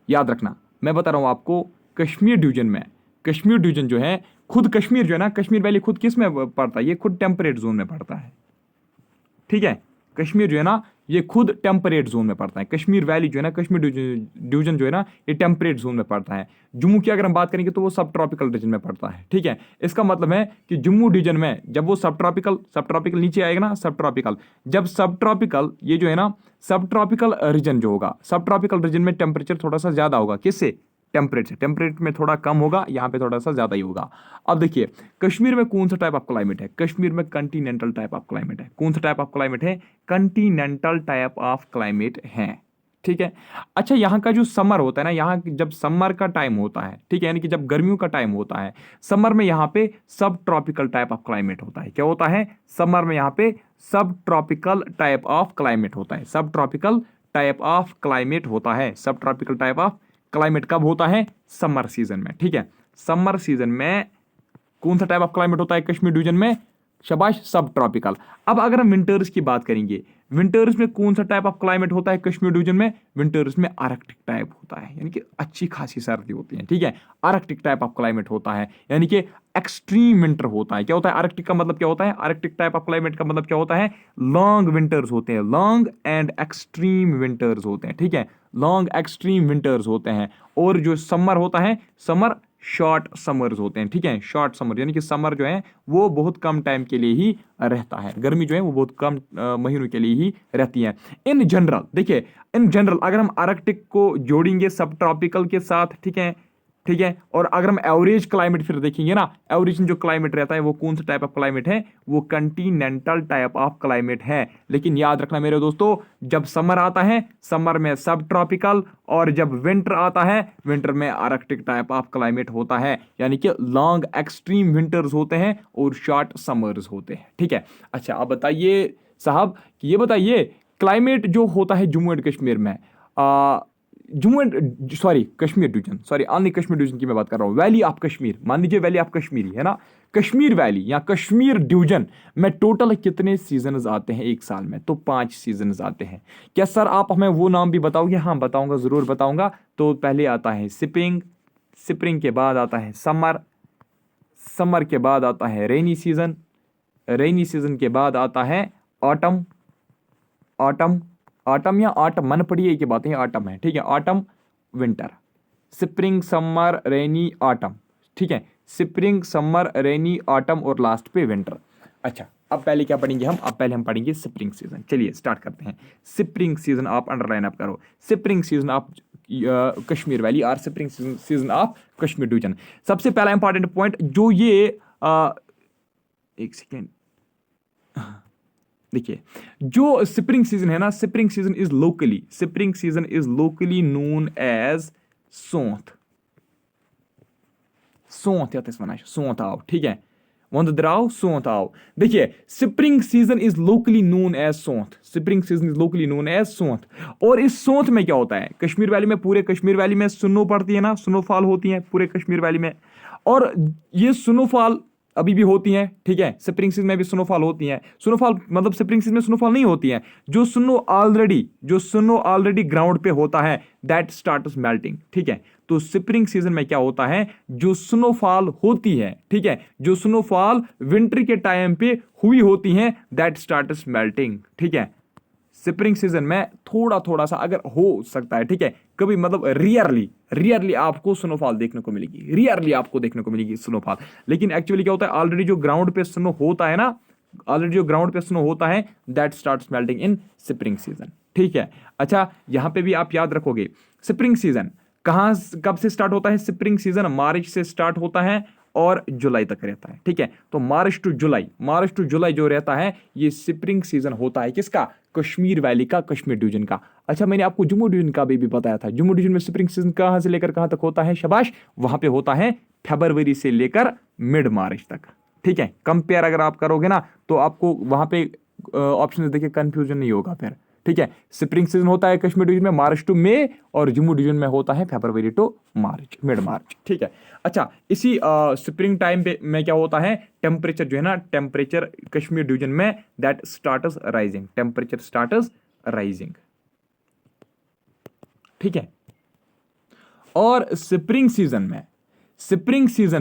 S1: याद रखना, मैं बता रहा हूं आपको, कश्मीर डिवीजन में, कश्मीर डिवीजन जो है, खुद कश्मीर जो है ना, कश्मीर वैली खुद किस में पड़ता है? ये खुद टेम्परेट जोन में पड़ता है, ठीक है। कश्मीर जो है ना, ये खुद टेम्परेट जोन में पड़ता है। कश्मीर वैली जो है ना, कश्मीर डिवीजन जो है ना, ये टेम्परेट जोन में पड़ता है। जम्मू की अगर हम बात करेंगे तो वो सब ट्रॉपिकल रीजन में पड़ता है, ठीक है। इसका मतलब है कि जम्मू डिवीजन में जब वो सब ट्रॉपिकल, सब ट्रॉपिकल नीचे आएगा ना, सब ट्रॉपिकल, जब सब ट्रॉपिकल, ये जो है ना सब ट्रॉपिकल रीजन जो होगा, सब ट्रॉपिकल रीजन में टेम्परेचर थोड़ा सा ज्यादा होगा। किससे? टेम्परेचर, टेम्परेचर में थोड़ा कम होगा, यहाँ पे थोड़ा सा ज्यादा ही होगा। अब देखिए, कश्मीर में कौन सा टाइप ऑफ क्लाइमेट है? कश्मीर में कंटिनेंटल टाइप ऑफ क्लाइमेट है। कौन सा टाइप ऑफ क्लाइमेट है? कंटिनेंटल टाइप ऑफ क्लाइमेट है, ठीक है। अच्छा, यहाँ का जो समर होता है ना, यहाँ जब समर का टाइम होता है, ठीक है, यानी कि जब गर्मियों का टाइम होता है, समर में यहाँ पे सब ट्रॉपिकल टाइप ऑफ क्लाइमेट होता है। क्या होता है? समर में यहाँ पे सब ट्रॉपिकल टाइप ऑफ क्लाइमेट होता है। सब ट्रॉपिकल टाइप ऑफ क्लाइमेट होता है। सब ट्रॉपिकल टाइप ऑफ क्लाइमेट कब होता है? समर सीजन में, ठीक है। समर सीजन में कौन सा टाइप ऑफ क्लाइमेट होता है कश्मीर डिवीजन में? शाबाश, सब ट्रॉपिकल। अब अगर हम विंटर्स की बात करेंगे, विंटर्स में कौन सा टाइप ऑफ क्लाइमेट होता है कश्मीर डिवीजन में? विंटर्स में आर्कटिक टाइप होता है, यानी कि अच्छी खासी सर्दी होती है, ठीक है। आर्कटिक टाइप ऑफ क्लाइमेट होता है, यानी कि एक्सट्रीम विंटर होता है। क्या होता है? आर्कटिक का मतलब क्या होता है? आर्कटिक टाइप ऑफ क्लाइमेट का मतलब क्या होता है? लॉन्ग विंटर्स होते हैं, लॉन्ग एंड एक्सट्रीम विंटर्स होते हैं, ठीक है। लॉन्ग एक्सट्रीम विंटर्स होते हैं। और जो समर होता है, समर शॉर्ट समर्स होते हैं, ठीक है। शॉर्ट समर यानी कि समर जो है वो बहुत कम टाइम के लिए ही रहता है, गर्मी जो है वो बहुत कम महीनों के लिए ही रहती है। इन जनरल देखिए, इन जनरल अगर हम आर्कटिक को जोड़ेंगे सब ट्रॉपिकल के साथ, ठीक है, ठीक है, और अगर हम एवरेज क्लाइमेट फिर देखेंगे ना, एवरेज जो क्लाइमेट रहता है वो कौन सा टाइप ऑफ क्लाइमेट है? वो कंटिनेंटल टाइप ऑफ क्लाइमेट है। लेकिन याद रखना मेरे दोस्तों, जब समर आता है, समर में सब ट्रॉपिकल, और जब विंटर आता है, विंटर में आर्कटिक टाइप ऑफ क्लाइमेट होता है, यानी कि लॉन्ग एक्सट्रीम विंटर्स होते हैं और शॉर्ट समर्स होते हैं, ठीक है। अच्छा, अब बताइए साहब कि ये बताइए, क्लाइमेट जो होता है जम्मू एंड कश्मीर में, Jammu and sorry Kashmir division, sorry only Kashmir division की मैं बात कर रहा हूँ। वैली ऑफ कश्मीर, मान लीजिए वैली ऑफ कश्मीर ही है ना, कश्मीर वैली या कश्मीर डिवीजन में टोटल कितने सीजन्स आते हैं एक साल में? तो 5 सीजन्स आते हैं। क्या सर आप हमें वो नाम भी बताओगे? हाँ बताऊंगा, जरूर बताऊंगा। तो पहले आता है स्प्रिंग, स्प्रिंग के बाद आता है समर, समर के बाद आता है रेनी सीजन, रेनी सीजन के बाद आता है ऑटम, ऑटम, ऑटम या ऑटम, मन पड़िए की बात है, ऑटम है, ठीक है। ऑटम, विंटर, स्प्रिंग, समर, रेनी, ऑटम, ठीक है। स्प्रिंग, समर, रेनी, ऑटम और लास्ट पे विंटर। अच्छा, अब पहले क्या पढ़ेंगे हम? अब पहले हम पढ़ेंगे स्प्रिंग सीजन। चलिए स्टार्ट करते हैं। स्प्रिंग सीजन आप अंडरलाइन आप करो। स्प्रिंग सीजन आप कश्मीर वैली और spring season of Kashmir division. सबसे पहला इंपॉर्टेंट पॉइंट जो ये एक सेकेंड देखिए, जो स्प्रिंग सीजन है ना, spring season is locally known as Sonth. Sonth या सोंथ आओ, ठीक है, वंद द्राव सोंथ आओ। देखिए, spring season is locally known as Sonth, spring season is locally known as Sonth. और इस सोंथ में क्या होता है, कश्मीर वैली में, पूरे कश्मीर वैली में स्नो पड़ती है ना, स्नोफॉल होती है पूरे कश्मीर वैली में, और ये स्नोफॉल अभी भी होती हैं, ठीक है, स्प्रिंग सीजन में भी स्नोफॉल होती है। स्नोफॉल मतलब स्प्रिंग सीजन में स्नोफॉल नहीं होती है, जो स्नो ऑलरेडी ग्राउंड पे होता है दैट स्टार्ट्स मेल्टिंग, ठीक है। तो स्प्रिंग सीजन में क्या होता है, जो स्नोफॉल होती है, ठीक है, जो स्नोफॉल विंटर के टाइम पे हुई होती है दैट स्टार्ट्स मेल्टिंग, ठीक है। स्प्रिंग सीजन में थोड़ा सा अगर हो सकता है, ठीक है, कभी मतलब रियरली आपको स्नोफॉल देखने को मिलेगी, स्नोफॉल। लेकिन एक्चुअली क्या होता है, ऑलरेडी जो ग्राउंड पे स्नो होता है ना, that starts melting in spring season, ठीक है। अच्छा, यहां पे भी आप याद रखोगे, स्प्रिंग सीजन कब से स्टार्ट होता है, स्प्रिंग सीजन मार्च से स्टार्ट होता है और जुलाई तक रहता है, ठीक है। तो मार्च टू जुलाई जो रहता है, ये स्प्रिंग सीजन होता है किसका, कश्मीर वैली का, कश्मीर डिवीजन का। अच्छा, मैंने आपको जम्मू डिवीजन का भी बताया था, जम्मू डिवीजन में स्प्रिंग सीजन कहां से लेकर कहां तक होता है, शाबाश, वहां पे होता है फरवरी से लेकर मिड मार्च तक, ठीक है। कंपेयर अगर आप करोगे ना, तो आपको वहां पे ऑप्शन देखिए कंफ्यूजन नहीं होगा फिर, ठीक है। स्प्रिंग सीजन होता है कश्मीर डिवीजन में मार्च टू मई, और जम्मू डिवीजन में होता है फरवरी टू मार्च, मिड मार्च, ठीक है। अच्छा, इसी स्प्रिंग टाइम पे में क्या होता है, टेम्परेचर जो है ना, टेम्परेचर कश्मीर डिवीजन में that starts rising, temperature starts rising, ठीक है। और स्प्रिंग सीजन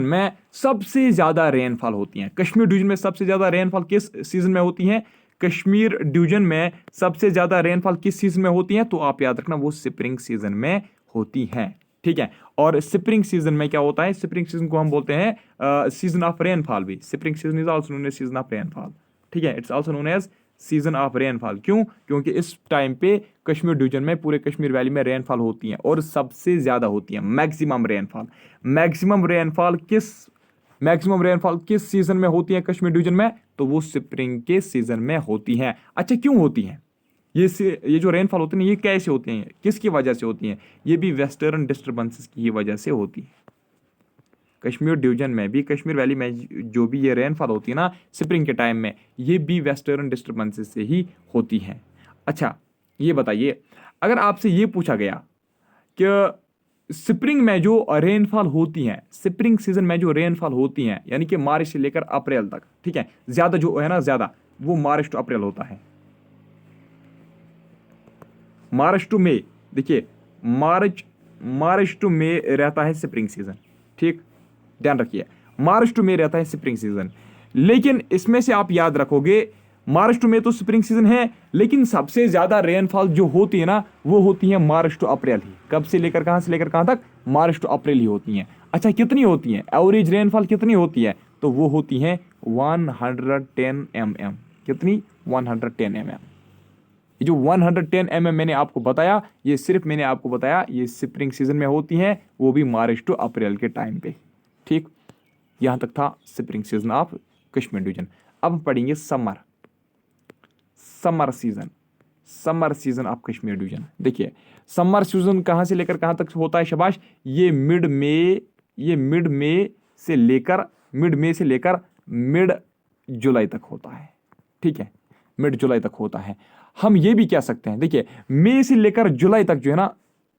S1: में सबसे ज्यादा रेनफॉल होती है कश्मीर डिवीजन में। सबसे ज्यादा रेनफॉल किस सीजन में होती है, कश्मीर डिवीजन में सबसे ज्यादा रेनफॉल किस सीजन में होती है, तो आप याद रखना वो स्प्रिंग सीजन में होती है, ठीक है। और स्प्रिंग सीजन में क्या होता है, स्प्रिंग सीजन को हम बोलते हैं सीजन ऑफ रेनफॉल भी, spring season is also known as season of rainfall, ठीक है, it's also known as season of rainfall. क्यों, क्योंकि इस टाइम पे कश्मीर डिवीजन में, पूरे कश्मीर वैली में रेनफॉल होती है और सबसे ज्यादा होती है, मैक्सिमम रेनफॉल किस सीजन में होती है कश्मीर डिवीजन में, तो वो स्प्रिंग के सीजन में होती है। अच्छा, क्यों होती है ये जो रेनफॉल होती है, ये कैसे होती है, किसकी वजह से होती है, ये भी वेस्टर्न डिस्टर्बेंसेस की वजह से होती है। कश्मीर डिवीजन में भी, कश्मीर वैली में जो भी ये रेनफॉल होती है ना स्प्रिंग के टाइम में, ये भी वेस्टर्न डिस्टर्बेंसेस से ही होती है। अच्छा, ये बताइए, अगर आपसे ये पूछा गया कि स्प्रिंग में जो रेनफॉल होती है, स्प्रिंग सीजन में जो रेनफॉल होती है, यानी कि मार्च से लेकर अप्रैल तक, ठीक है, ज्यादा जो है ना, ज्यादा वो मार्च टू अप्रैल होता है, मार्च टू मई। देखिए, मार्च टू मई रहता है स्प्रिंग सीजन, ठीक, ध्यान रखिए, मार्च टू मई रहता है स्प्रिंग सीजन। लेकिन इसमें से आप याद रखोगे, मार्च टू मई तो स्प्रिंग सीजन है, लेकिन सबसे ज्यादा रेनफॉल जो होती है ना, वो होती है मार्च टू अप्रैल ही। कब से लेकर कहां तक, मार्च टू अप्रैल ही होती है। अच्छा, कितनी होती है, एवरेज रेनफॉल कितनी होती है, तो वो होती है 110 mm। कितनी, 110 mm। ये जो 110 mm मैंने आपको बताया, ये सिर्फ मैंने आपको बताया ये स्प्रिंग सीजन में होती है, वो भी मार्च टू अप्रैल के टाइम पे, ठीक। यहां तक था spring season of Kashmir division. अब पढ़ेंगे summer season of Kashmir division. देखिए, समर सीजन कहां से लेकर कहां तक होता है, शाबाश, ये मिड मई से लेकर मिड जुलाई तक होता है, ठीक है, मिड जुलाई तक होता है। हम ये भी कह सकते हैं, देखिए, मई से लेकर जुलाई तक जो है ना,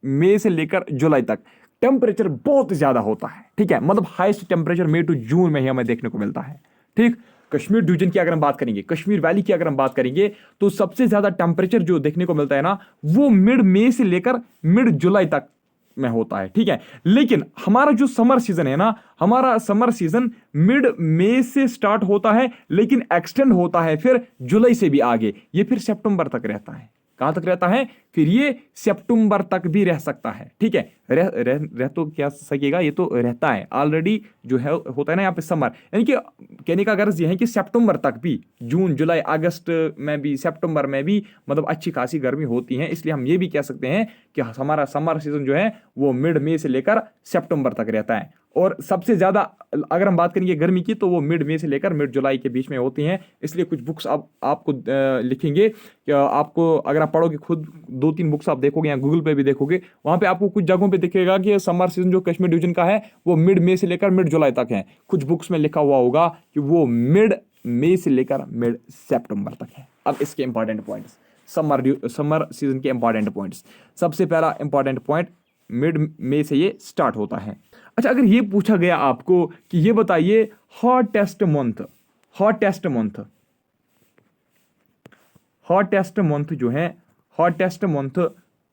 S1: मई से लेकर जुलाई तक टेम्परेचर बहुत ज्यादा होता है, ठीक है, मतलब highest temperature May to June में ही हमें देखने को मिलता है, ठीक। कश्मीर डिवीजन की अगर हम बात करेंगे, कश्मीर वैली की अगर हम बात करेंगे, तो सबसे ज्यादा टेम्परेचर जो देखने को मिलता है ना, वो मिड मई से लेकर मिड जुलाई तक में होता है, ठीक है। लेकिन हमारा जो समर सीजन है ना, हमारा समर सीजन मिड मई से स्टार्ट होता है, लेकिन एक्सटेंड होता है फिर जुलाई से भी आगे, ये फिर सितंबर तक रहता है। कहां तक रहता है, फिर ये सितंबर तक भी रह सकता है, ठीक है। रह तो क्या सकेगा, ये तो रहता है ऑलरेडी जो है, होता है ना यहाँ पे समर, यानी कि कहने का गर्ज ये है कि सितंबर तक भी, जून जुलाई अगस्त में भी, सितंबर में भी मतलब अच्छी खासी गर्मी होती है। इसलिए हम ये भी कह सकते हैं कि हमारा समर सीजन जो है वो मिड मई से लेकर सितंबर तक रहता है। और सबसे ज़्यादा अगर हम बात करेंगे गर्मी की, तो वो मिड मई से लेकर मिड जुलाई के बीच में होती हैं। इसलिए कुछ बुक्स आपको लिखेंगे कि आपको, अगर आप पढ़ोगे खुद 2-3 बुक्स आप देखोगे या गूगल पे भी देखोगे, वहाँ पे आपको कुछ जगहों पे दिखेगा कि समर सीजन जो कश्मीर डिवीजन का है वो मिड मई से लेकर मिड जुलाई तक है। कुछ बुक्स में लिखा हुआ होगा कि वो मिड मई से लेकर मिड सितंबर तक है। अब इसके इंपॉर्टेंट पॉइंट्स, समर सीजन के इंपॉर्टेंट पॉइंट्स। सबसे पहला इंपॉर्टेंट पॉइंट, मिड मई से ये स्टार्ट होता है। अच्छा, अगर ये पूछा गया आपको कि ये बताइए hottest month, hottest month, hottest month जो है, हॉटेस्ट मंथ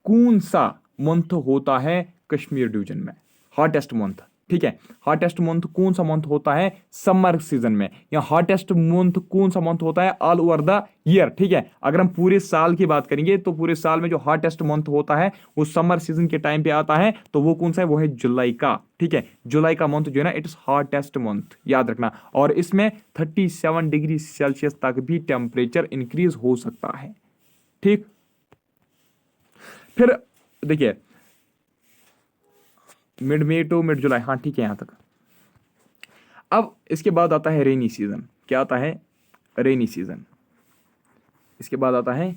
S1: कौन सा मंथ होता है कश्मीर डिवीजन में, हॉटेस्ट मंथ, ठीक है। हॉटेस्ट मंथ कौन सा मंथ होता है समर सीजन में, या हॉटेस्ट मंथ कौन सा मंथ होता है ऑल ओवर द ईयर, ठीक है। अगर हम पूरे साल की बात करेंगे तो पूरे साल में जो हॉटेस्ट मंथ होता है वो समर सीजन के टाइम पे आता है, तो वो कौन सा है, वो है जुलाई का, ठीक है। जुलाई का मंथ जो है ना, इट इज हॉटेस्ट मंथ, याद रखना। और इसमें 37 डिग्री सेल्सियस तक भी टेम्परेचर इंक्रीज हो सकता है, ठीक। फिर देखिए मिड मई टू मिड जुलाई, हाँ ठीक है यहां तक। अब इसके बाद आता है रेनी सीजन। क्या आता है, रेनी सीजन। इसके बाद आता है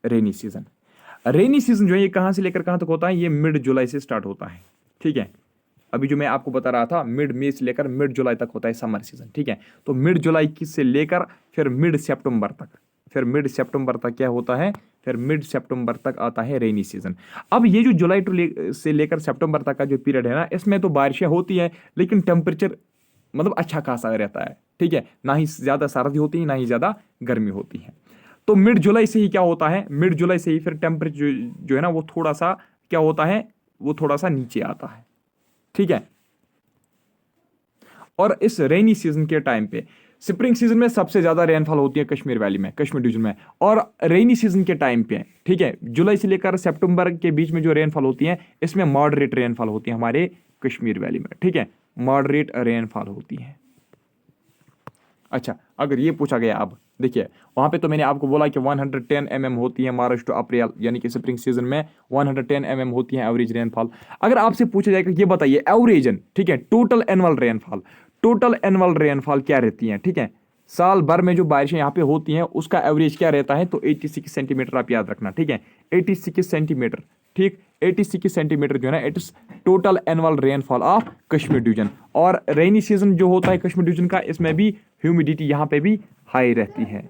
S1: रेनी सीजन। रेनी सीजन जो है ये कहां से लेकर कहां तक होता है, ये मिड जुलाई से स्टार्ट होता है, ठीक है। अभी जो मैं आपको बता रहा था मिड मई से लेकर मिड जुलाई तक होता है समर सीजन, ठीक है। तो मिड जुलाई की से लेकर फिर मिड सितंबर तक, फिर मिड सितंबर तक क्या होता है, फिर मिड सितंबर तक आता है रेनी सीजन। अब ये जो जुलाई से लेकर सितंबर तक का जो पीरियड है ना, इसमें तो बारिशें होती हैं लेकिन टेम्परेचर मतलब अच्छा खासा रहता है, ठीक है। ना ही ज़्यादा सर्दी होती है ना ही ज़्यादा गर्मी होती है। तो मिड जुलाई से ही क्या होता है, मिड जुलाई से ही फिर टेम्परेचर जो है ना वो थोड़ा सा क्या होता है, वो थोड़ा सा नीचे आता है, ठीक है। और इस रेनी सीजन के टाइम पे, स्प्रिंग सीजन में सबसे ज्यादा रेनफॉल होती है कश्मीर वैली में, कश्मीर डिवीजन में। और रेनी सीजन के टाइम पे, ठीक है, जुलाई से लेकर सितंबर के बीच में जो रेनफॉल होती है, इसमें मॉडरेट रेनफॉल होती है हमारे कश्मीर वैली में, ठीक है, मॉडरेट रेनफॉल होती है। अच्छा, अगर ये पूछा गया, अब देखिए वहां पे तो मैंने आपको बोला कि 110 mm होती है मार्च टू अप्रैल, यानी कि स्प्रिंग सीजन में 110 mm होती है एवरेज रेनफॉल। अगर आपसे पूछा जाएगा ये बताइए एवरेजन, ठीक है, total annual rainfall, total annual rainfall क्या रहती है, ठीक है, साल भर में जो बारिशें यहाँ पे होती हैं उसका एवरेज क्या रहता है, तो 86 सेंटीमीटर आप याद रखना, ठीक है, 86 सेंटीमीटर, ठीक, 86 सेंटीमीटर जो है ना, it is total annual rainfall of Kashmir division. और रेनी सीजन जो होता है कश्मीर डिवीजन का, इसमें भी ह्यूमिडिटी यहाँ पे भी हाई रहती है।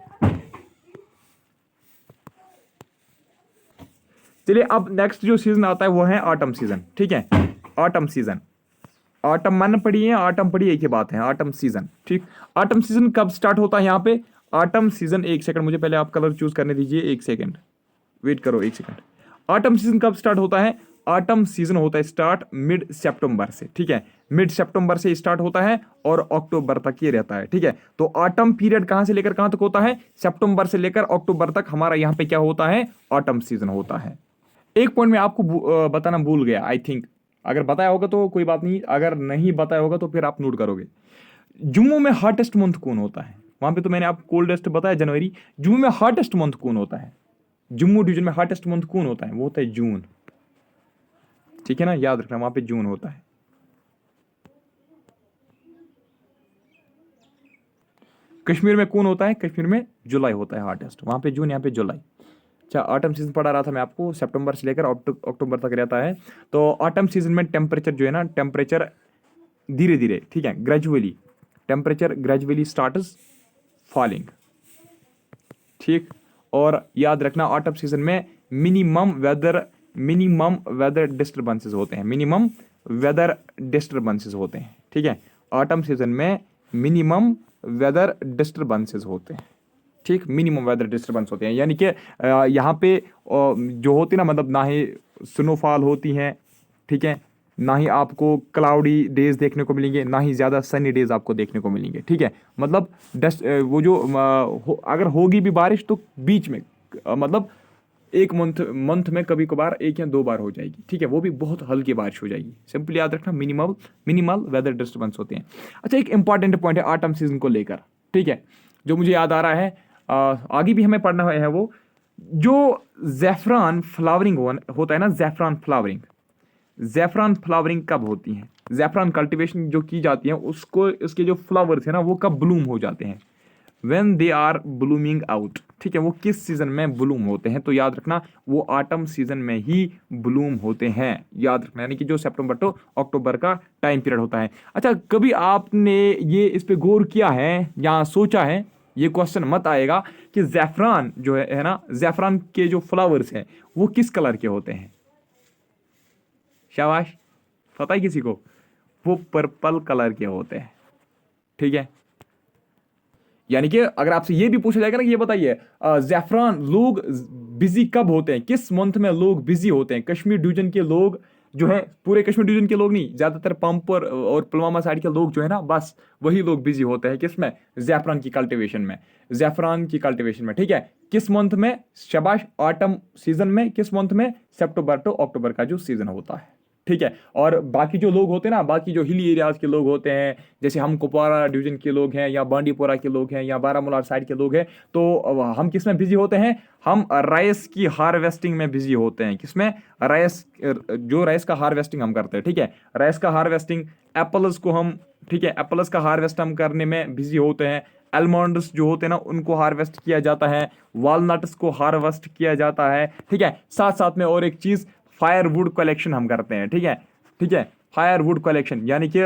S1: चलिए अब नेक्स्ट जो सीजन आता है वो है ऑटम सीजन, ठीक है, ऑटम सीजन। ऑटम मन पढ़ी है, ऑटम पढ़ी, एक ही बात है, ऑटम सीजन, ठीक। ऑटम सीजन कब स्टार्ट होता है यहाँ पे, ऑटम सीजन, एक सेकंड मुझे पहले आप कलर चूज करने दीजिए, एक सेकंड वेट करो, एक सेकंड। ऑटम सीजन कब स्टार्ट होता है, ऑटम सीजन होता है स्टार्ट मिड सितंबर से, ठीक है, मिड सितंबर से स्टार्ट होता है और अक्टूबर तक ये रहता है, ठीक है। तो ऑटम पीरियड कहां से लेकर कहां तक होता है, सितंबर से लेकर अक्टूबर तक हमारा यहाँ पे क्या होता है, ऑटम सीजन होता है। एक पॉइंट में आपको बताना भूल गया, आई थिंक अगर बताया होगा तो कोई बात नहीं, अगर नहीं बताया होगा तो फिर आप नोट करोगे। जम्मू में हॉटेस्ट मंथ कौन होता है, वहां पे तो मैंने आपको कोल्डेस्ट बताया जनवरी, जम्मू में हॉटेस्ट मंथ कौन होता है, जम्मू डिवीजन में हॉटेस्ट मंथ कौन होता है, वो होता है जून, ठीक है ना, याद रखना वहां पे जून होता है। कश्मीर में कौन होता है, कश्मीर में जुलाई होता है हॉटेस्ट, वहां पे जून, यहाँ पे जुलाई। अच्छा, ऑटम सीजन पढ़ा रहा था मैं आपको, सितंबर से लेकर अक्टूबर तक रहता है। तो ऑटम सीजन में टेम्परेचर जो है ना, टेम्परेचर धीरे धीरे, ठीक है, gradually temperature gradually starts falling, ठीक। और याद रखना ऑटम सीजन में मिनिमम वेदर डिस्टर्बेंसेस होते हैं, मिनिमम वेदर डिस्टर्बेंसेस होते हैं, ठीक है। ऑटम सीजन में मिनिमम वेदर डिस्टर्बेंसेस होते हैं, ठीक, मिनिमम वेदर डिस्टर्बेंस होते हैं, यानी कि यहाँ पे जो होती है ना, मतलब ना ही स्नोफॉल होती हैं, ठीक है, ना ही आपको क्लाउडी डेज देखने को मिलेंगे, ना ही ज़्यादा सनी डेज आपको देखने को मिलेंगे, ठीक है। मतलब डस्ट वो जो अगर होगी भी बारिश तो बीच में मतलब एक मंथ में कभी कभार 1 या 2 बार हो जाएगी, ठीक है, वो भी बहुत हल्की बारिश हो जाएगी। सिंपल याद रखना, मिनिमल वेदर डिस्टर्बेंस होते हैं। अच्छा, एक इंपॉर्टेंट पॉइंट है ऑटम सीजन को लेकर, ठीक है, जो मुझे याद आ रहा है, आगे भी हमें पढ़ना है, वो जो ज़ैफ़रान फ्लावरिंग होता है ना, ज़ैफ़रान फ्लावरिंग कब होती है, ज़ैफ़रान कल्टीवेशन जो की जाती है उसको, उसके जो फ्लावर्स है ना वो कब ब्लूम हो जाते हैं, when they are blooming out, ठीक है, वो किस सीजन में ब्लूम होते हैं, तो याद रखना वो ऑटम सीजन में ही ब्लूम होते हैं, याद रखना, यानी कि जो सितंबर टू अक्टूबर का टाइम पीरियड होता है। अच्छा, कभी आपने ये इस पे गौर किया है या सोचा है, ये क्वेश्चन मत आएगा कि ज़ैफ़रान जो है ना, ज़ैफ़रान के जो फ्लावर्स हैं वो किस कलर के होते हैं? शाबाश, पता है किसी को? वो पर्पल कलर के होते हैं, ठीक है। यानी कि अगर आपसे ये भी पूछा जाएगा ना कि ये बताइए ज़ैफ़रान लोग बिजी कब होते हैं, किस मंथ में लोग बिजी होते हैं, कश्मीर डिवीजन के लोग जो है, पूरे कश्मीर डिवीजन के लोग नहीं, ज्यादातर पंपर और पुलवामा साइड के लोग जो है ना, बस वही लोग बिजी होते हैं किसमें, ज़ैफ़रान की कल्टीवेशन में, ज़ैफ़रान की कल्टीवेशन में, ठीक है। किस मंथ में? शाबाश, ऑटम सीजन में। किस मंथ में? सितंबर टू अक्टूबर का जो सीजन होता है, ठीक है। और बाकी जो लोग होते हैं ना, बाकी जो हिली एरियाज के लोग होते हैं, जैसे हम कुपवारा डिवीजन के लोग हैं या बांडीपोरा के लोग हैं या बारामूला साइड के लोग हैं, तो हम किस में बिजी होते हैं? हम राइस की हार्वेस्टिंग में बिजी होते हैं। किसमें? राइस, जो राइस का हार्वेस्टिंग हम करते हैं, ठीक है, राइस का हार्वेस्टिंग। एप्पल्स को हम, ठीक है, एप्पल्स का हार्वेस्ट हम करने में बिजी होते हैं। आलमंड्स जो होते हैं ना उनको हार्वेस्ट किया जाता है, वॉलनट्स को हार्वेस्ट किया जाता है, ठीक है। साथ साथ में और एक चीज़, फायरवुड कलेक्शन हम करते हैं, ठीक है, ठीक है, फायरवुड कलेक्शन, यानी कि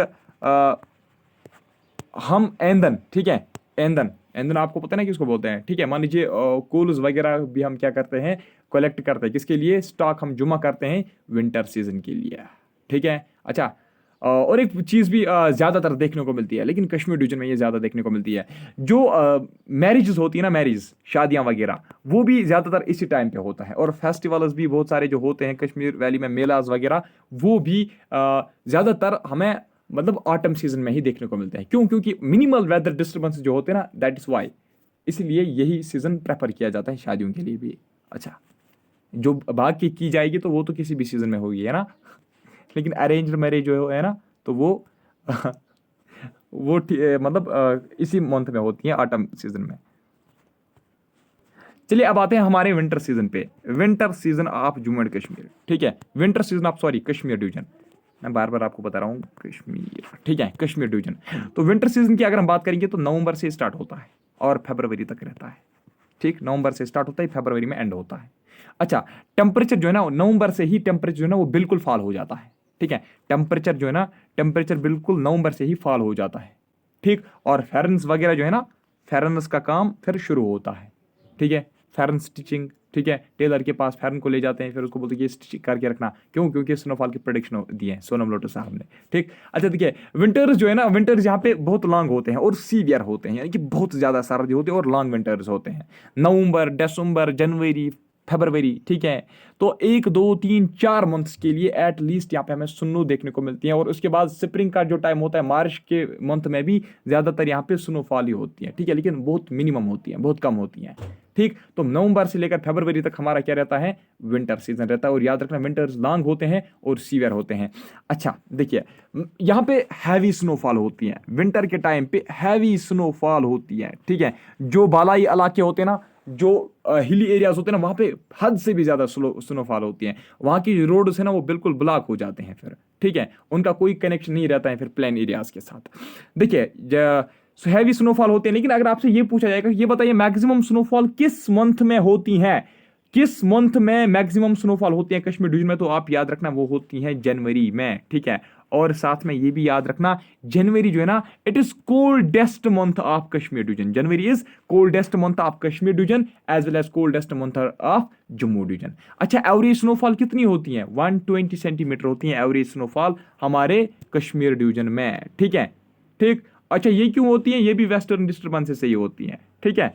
S1: हम ईंधन, ठीक है, ईंधन, ईंधन आपको पता है ना किसको बोलते हैं, ठीक है। मान लीजिए कोल्स वगैरह भी हम क्या करते हैं, कलेक्ट करते हैं, किसके लिए? स्टॉक हम जमा करते हैं विंटर सीजन के लिए, ठीक है। अच्छा, और एक चीज़ भी ज़्यादातर देखने को मिलती है, लेकिन कश्मीर डिवीजन में ये ज़्यादा देखने को मिलती है, जो मैरिजेस होती है ना, मैरिज, शादियाँ वगैरह, वो भी ज़्यादातर इसी टाइम पे होता है। और फेस्टिवल्स भी बहुत सारे जो होते हैं कश्मीर वैली में, मेलाज वगैरह, वो भी ज़्यादातर हमें मतलब ऑटम सीजन में ही देखने को मिलते हैं। क्यों? क्योंकि मिनिमल वेदर डिस्टर्बेंस जो होते हैं ना, दैट इज़ वाई, इसलिए यही सीज़न प्रेफर किया जाता है शादियों के लिए भी। अच्छा, जो बाकी की जाएगी तो वो तो किसी भी सीज़न में होगी, है ना, लेकिन अरेंज्ड मैरिज जो है ना, तो वो वो मतलब इसी मंथ में होती है, ऑटम सीजन में। चलिए अब आते हैं हमारे विंटर सीजन पे। Winter season of Jammu and Kashmir, ठीक है, winter season of, sorry, Kashmir division, मैं बार बार आपको बता रहा हूँ कश्मीर, ठीक है, कश्मीर डिवीजन। तो विंटर सीजन की अगर हम बात करेंगे तो नवंबर से स्टार्ट होता है और फरवरी तक रहता है, ठीक, नवंबर से स्टार्ट होता है, फरवरी में एंड होता है। अच्छा, टेम्परेचर जो है ना, नवंबर से ही टेम्परेचर जो है ना वो बिल्कुल फॉल हो जाता है, ठीक है, टेम्परेचर जो है ना, टेम्परेचर बिल्कुल नवंबर से ही फॉल हो जाता है, ठीक। और फेरन्स वगैरह जो है ना, फेरन्स का काम फिर शुरू होता है, ठीक है, फेरन स्टिचिंग, ठीक है, टेलर के पास फेरन को ले जाते हैं, फिर उसको बोलते हैं कि स्टिच करके रखना, क्यों? क्योंकि स्नोफॉल की प्रेडिक्शन दी है सोनम लोटो साहब ने, ठीक। अच्छा देखिए, विंटर्स जो है ना, विंटर्स यहाँ पे बहुत लॉन्ग होते हैं और सीवियर होते हैं, यानी कि बहुत ज़्यादा सर्दी होती है और लॉन्ग विंटर्स होते हैं, नवंबर, दिसंबर, जनवरी, फरवरी, ठीक है। तो 1 2 3 4 मंथ्स के लिए एट लीस्ट यहाँ पे हमें स्नो देखने को मिलती है। और उसके बाद स्प्रिंग का जो टाइम होता है, मार्च के मंथ में भी ज़्यादातर यहाँ पे स्नोफॉल ही होती है, ठीक है, लेकिन बहुत मिनिमम होती है, बहुत कम होती हैं, ठीक। तो नवंबर से लेकर फरवरी तक हमारा क्या रहता है? विंटर सीजन रहता है। और याद रखना, विंटर्स लॉन्ग होते हैं और सीवियर होते हैं। अच्छा देखिए, यहाँ पे हैवी स्नोफॉल होती है, विंटर के टाइम पे हैवी स्नोफॉल होती है, ठीक है। जो बालाई इलाके होते हैं ना, जो हिली एरियाज होते हैं ना, वहाँ पे हद से भी ज़्यादा स्नोफॉल होती है। वहाँ की रोड्स है ना वो बिल्कुल ब्लॉक हो जाते हैं फिर, ठीक है, उनका कोई कनेक्शन नहीं रहता है फिर प्लेन एरियाज के साथ। देखिए, हैवी स्नोफॉल होते हैं, लेकिन अगर आपसे ये पूछा जाएगा ये बताइए मैक्सिमम स्नोफॉल किस मंथ में होती है, किस मंथ में मैक्सिमम स्नोफॉल होती है कश्मीर डिवीजन में, तो आप याद रखना वो होती है जनवरी में, ठीक है। और साथ में ये भी याद रखना, जनवरी जो है ना, it is coldest month of Kashmir division, January is coldest month of Kashmir division as well as coldest month of Jammu division. अच्छा, एवरेज स्नोफॉल कितनी होती है? 120 सेंटीमीटर होती है एवरेज स्नोफॉल हमारे कश्मीर डिवीजन में, ठीक है, ठीक। अच्छा, ये क्यों होती है? ये भी वेस्टर्न डिस्टर्बेंसेस से ही होती है, ठीक है,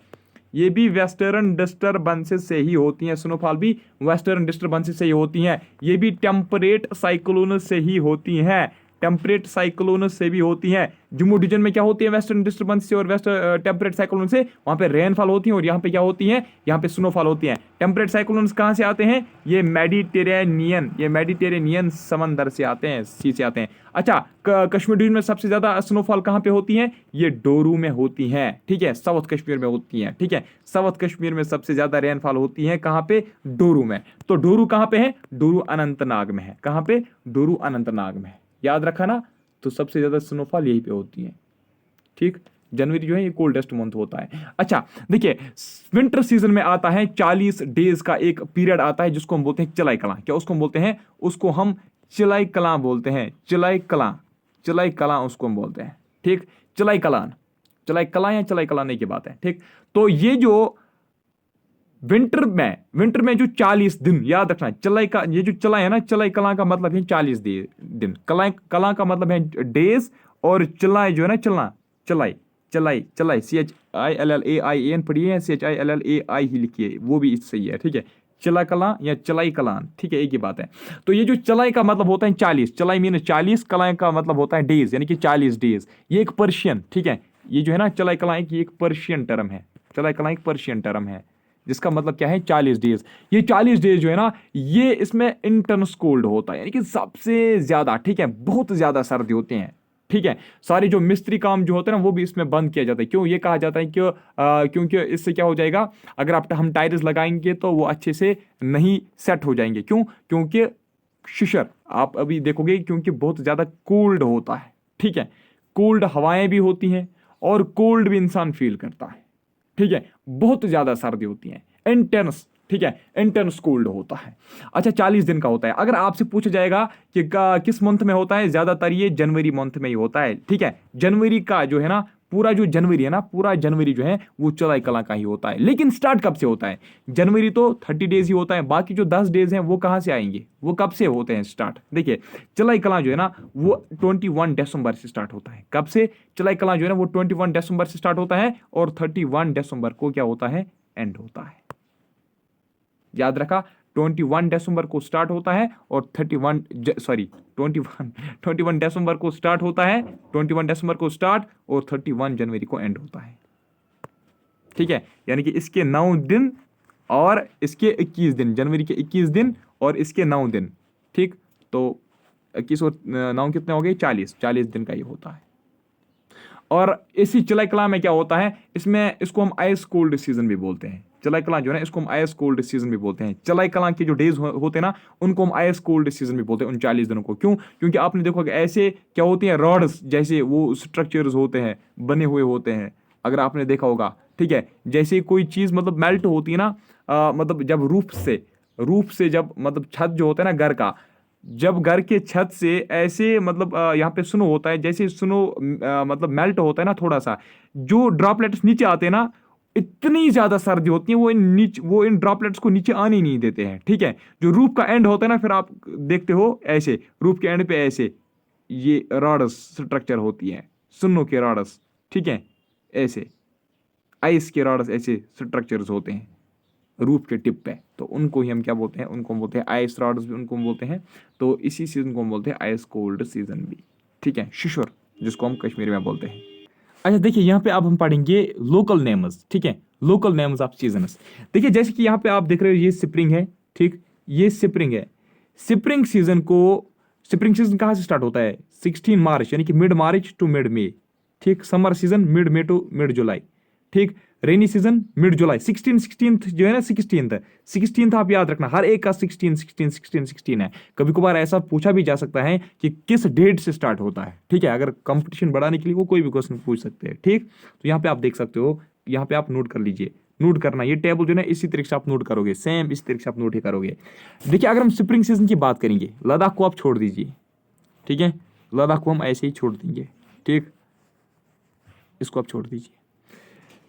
S1: ये भी वेस्टर्न डिस्टर्बेंसेस से ही होती हैं, स्नोफॉल भी वेस्टर्न डिस्टर्बेंसेस से ही होती हैं, ये भी टेम्परेट साइक्लोन से ही होती हैं, टेम्परेट साइक्लोन से भी होती हैं। जम्मू डिवीजन में क्या होती है, वेस्टर्न डिस्टर्बेंस से और वेस्ट टेम्परेट साइक्लोन से वहां पे रेनफॉल होती है और यहाँ पे क्या होती है, यहाँ पे स्नोफॉल होती है। टेम्परेट साइक्लोन कहाँ से आते हैं, ये मेडिटेरेनियन समंदर से आते हैं, सी से आते हैं। अच्छा, कश्मीर डिवीजन में सबसे ज्यादा स्नोफॉल कहाँ पे होती है, ये डोरू में होती है, ठीक है, साउथ कश्मीर में होती है, ठीक है, साउथ कश्मीर में सबसे ज्यादा रेनफॉल होती है, कहाँ पे, डोरू में। तो डोरू कहाँ पे है, डोरू अनंतनाग में है, कहाँ पे, डोरू अनंतनाग में है, याद रखा ना। तो सबसे ज्यादा स्नोफॉल यहीं पे होती है, ठीक। जनवरी जो है ये कोल्डेस्ट मंथ होता है। अच्छा देखिए, विंटर सीजन में आता है 40 डेज का एक पीरियड आता है जिसको हम बोलते हैं चिलाई कलां। क्या उसको हम बोलते हैं, उसको हम चिलाई कलां बोलते हैं, चिलाई कलां उसको हम बोलते हैं, ठीक। चिलाई कलां या चिलाई कलाने की बात है, ठीक। तो ये जो विंटर में जो 40 दिन, याद रखना, ये जो चलाई है ना, चिलाई कलां का मतलब है 40 दिन, कलां का मतलब है डेज, और चिलाई जो है ना, चिलाई CHILLAIAN पढ़िए, CHILLAI ही लिखिए, वो भी सही है, ठीक है। चिला कलां या चिलाई कलां, ठीक है, एक ही बात है। तो ये जो चिलाई का मतलब होता है 40, चिलाई मीन 40, कलां का मतलब होता है डेज, यानी कि 40 डेज। ये एक पर्शियन, ठीक है, ये जो है ना चिलाई कलां एक पर्शियन टर्म है, चिलाई कलां एक पर्शियन टर्म है, जिसका मतलब क्या है, 40 डेज। ये 40 डेज जो है ना, ये इसमें इंटेंस कोल्ड होता है, यानी कि सबसे ज्यादा, ठीक है, बहुत ज्यादा सर्दी होती है, ठीक है। सारे जो मिस्त्री काम जो होते हैं ना, वो भी इसमें बंद किया जाता है। क्यों ये कहा जाता है, क्योंकि इससे क्या हो जाएगा, अगर हम टाइल्स लगाएंगे तो वो अच्छे से नहीं सेट हो जाएंगे। क्यों, क्योंकि शीशर आप अभी देखोगे, क्योंकि बहुत ज्यादा कोल्ड होता है, ठीक है, कोल्ड हवाएं भी होती हैं और कोल्ड भी इंसान फील करता है, ठीक है, बहुत ज्यादा सर्दी होती है, इंटेंस, ठीक है, इंटेंस कोल्ड होता है। अच्छा, 40 दिन का होता है। अगर आपसे पूछा जाएगा कि किस मंथ में होता है, ज्यादातर ये जनवरी मंथ में ही होता है, ठीक है। जनवरी का जो है ना, पूरा जनवरी जो है वो चिलाई कलां का ही होता है। लेकिन स्टार्ट कब से होता है, जनवरी तो 30 डेज ही होता है, बाकी जो 10 डेज हैं वो कहां से आएंगे, वो कब से होते हैं स्टार्ट। देखिए, चिलाई कलां जो है ना, वो 21 दिसंबर से स्टार्ट होता है। कब से, चिलाई कलां जो है ना, वो 21 दिसंबर से स्टार्ट होता है और 31 दिसंबर को क्या होता है, एंड होता है। याद रखा, 21 दिसंबर को स्टार्ट होता है और 21 दिसंबर को स्टार्ट होता है, 21 दिसंबर को स्टार्ट और 31 जनवरी को एंड होता है, ठीक है। यानी कि इसके 9 दिन और इसके 21 दिन, जनवरी के 21 दिन और इसके 9 दिन, ठीक। तो 21 और 9 कितने हो गए, 40 दिन का ये होता है। और इसी चिलाई कलां में क्या होता है, इसको हम आइस कोल्ड सीजन भी बोलते हैं। चिलाई कलां जो है ना, इसको हम आइस कोल्ड सीजन भी बोलते हैं। चिलाई कलां के जो डेज होते हैं ना, उनको हम आइस कोल्ड सीजन भी बोलते हैं, उन 40 दिनों को। क्यों, क्योंकि आपने देखो कि ऐसे क्या होती हैं, रॉड्स जैसे वो स्ट्रक्चर्स होते हैं, बने हुए होते हैं, अगर आपने देखा होगा, ठीक है। जैसे कोई चीज मतलब मेल्ट होती है ना, मतलब जब रूफ से जब मतलब छत जो होता है ना घर का, जब घर के छत से ऐसे मतलब यहाँ पे स्नो होता है, जैसे स्नो मतलब मेल्ट होता है ना, थोड़ा सा जो ड्रॉपलेट्स नीचे आते हैं ना, इतनी ज्यादा सर्दी होती है, वो इन ड्रॉपलेट्स को नीचे आने ही नहीं देते हैं, ठीक है। जो रूफ का एंड होता है ना, फिर आप देखते हो ऐसे रूफ के एंड पे ऐसे ये रॉड्स स्ट्रक्चर होती है, स्नो के रॉड्स, ठीक है, ऐसे आइस के रॉड्स ऐसे स्ट्रक्चर्स होते हैं रूफ के टिप पे, तो उनको ही हम क्या बोलते हैं, उनको हम बोलते हैं आइस रॉड्स भी उनको हम बोलते हैं। तो इसी सीजन को हम बोलते हैं आइस कोल्ड सीजन भी, ठीक है, शिशुर जिसको हम कश्मीरी में बोलते हैं। अच्छा देखिए, यहाँ पे अब हम पढ़ेंगे लोकल नेम्स, ठीक है, लोकल नेम्स ऑफ सीजन्स। देखिए, जैसे कि यहाँ पे आप देख रहे हो, ये स्प्रिंग है, ठीक, ये स्प्रिंग है। स्प्रिंग सीजन कहाँ से स्टार्ट होता है, 16 मार्च, यानी कि mid March to mid May, ठीक। Summer season mid May to mid July, ठीक। रेनी सीजन मिड जुलाई, 16 जो है ना, 16 आप याद रखना, हर एक का 16 है। कभी कभार ऐसा पूछा भी जा सकता है कि किस डेट से स्टार्ट होता है, ठीक है। अगर कंपटीशन बढ़ाने के लिए वो कोई भी क्वेश्चन पूछ सकते हैं, ठीक। तो यहाँ पे आप देख सकते हो, यहाँ पे आप नोट कर लीजिए, नोट करना, ये टेबल जो है ना, इसी तरीके से आप नोट करोगे, सेम इस तरीके से आप नोट ही करोगे। देखिए, अगर हम स्प्रिंग सीजन की बात करेंगे, लद्दाख को आप छोड़ दीजिए, ठीक है, लद्दाख को हम ऐसे ही छोड़ देंगे, ठीक, इसको आप छोड़ दीजिए।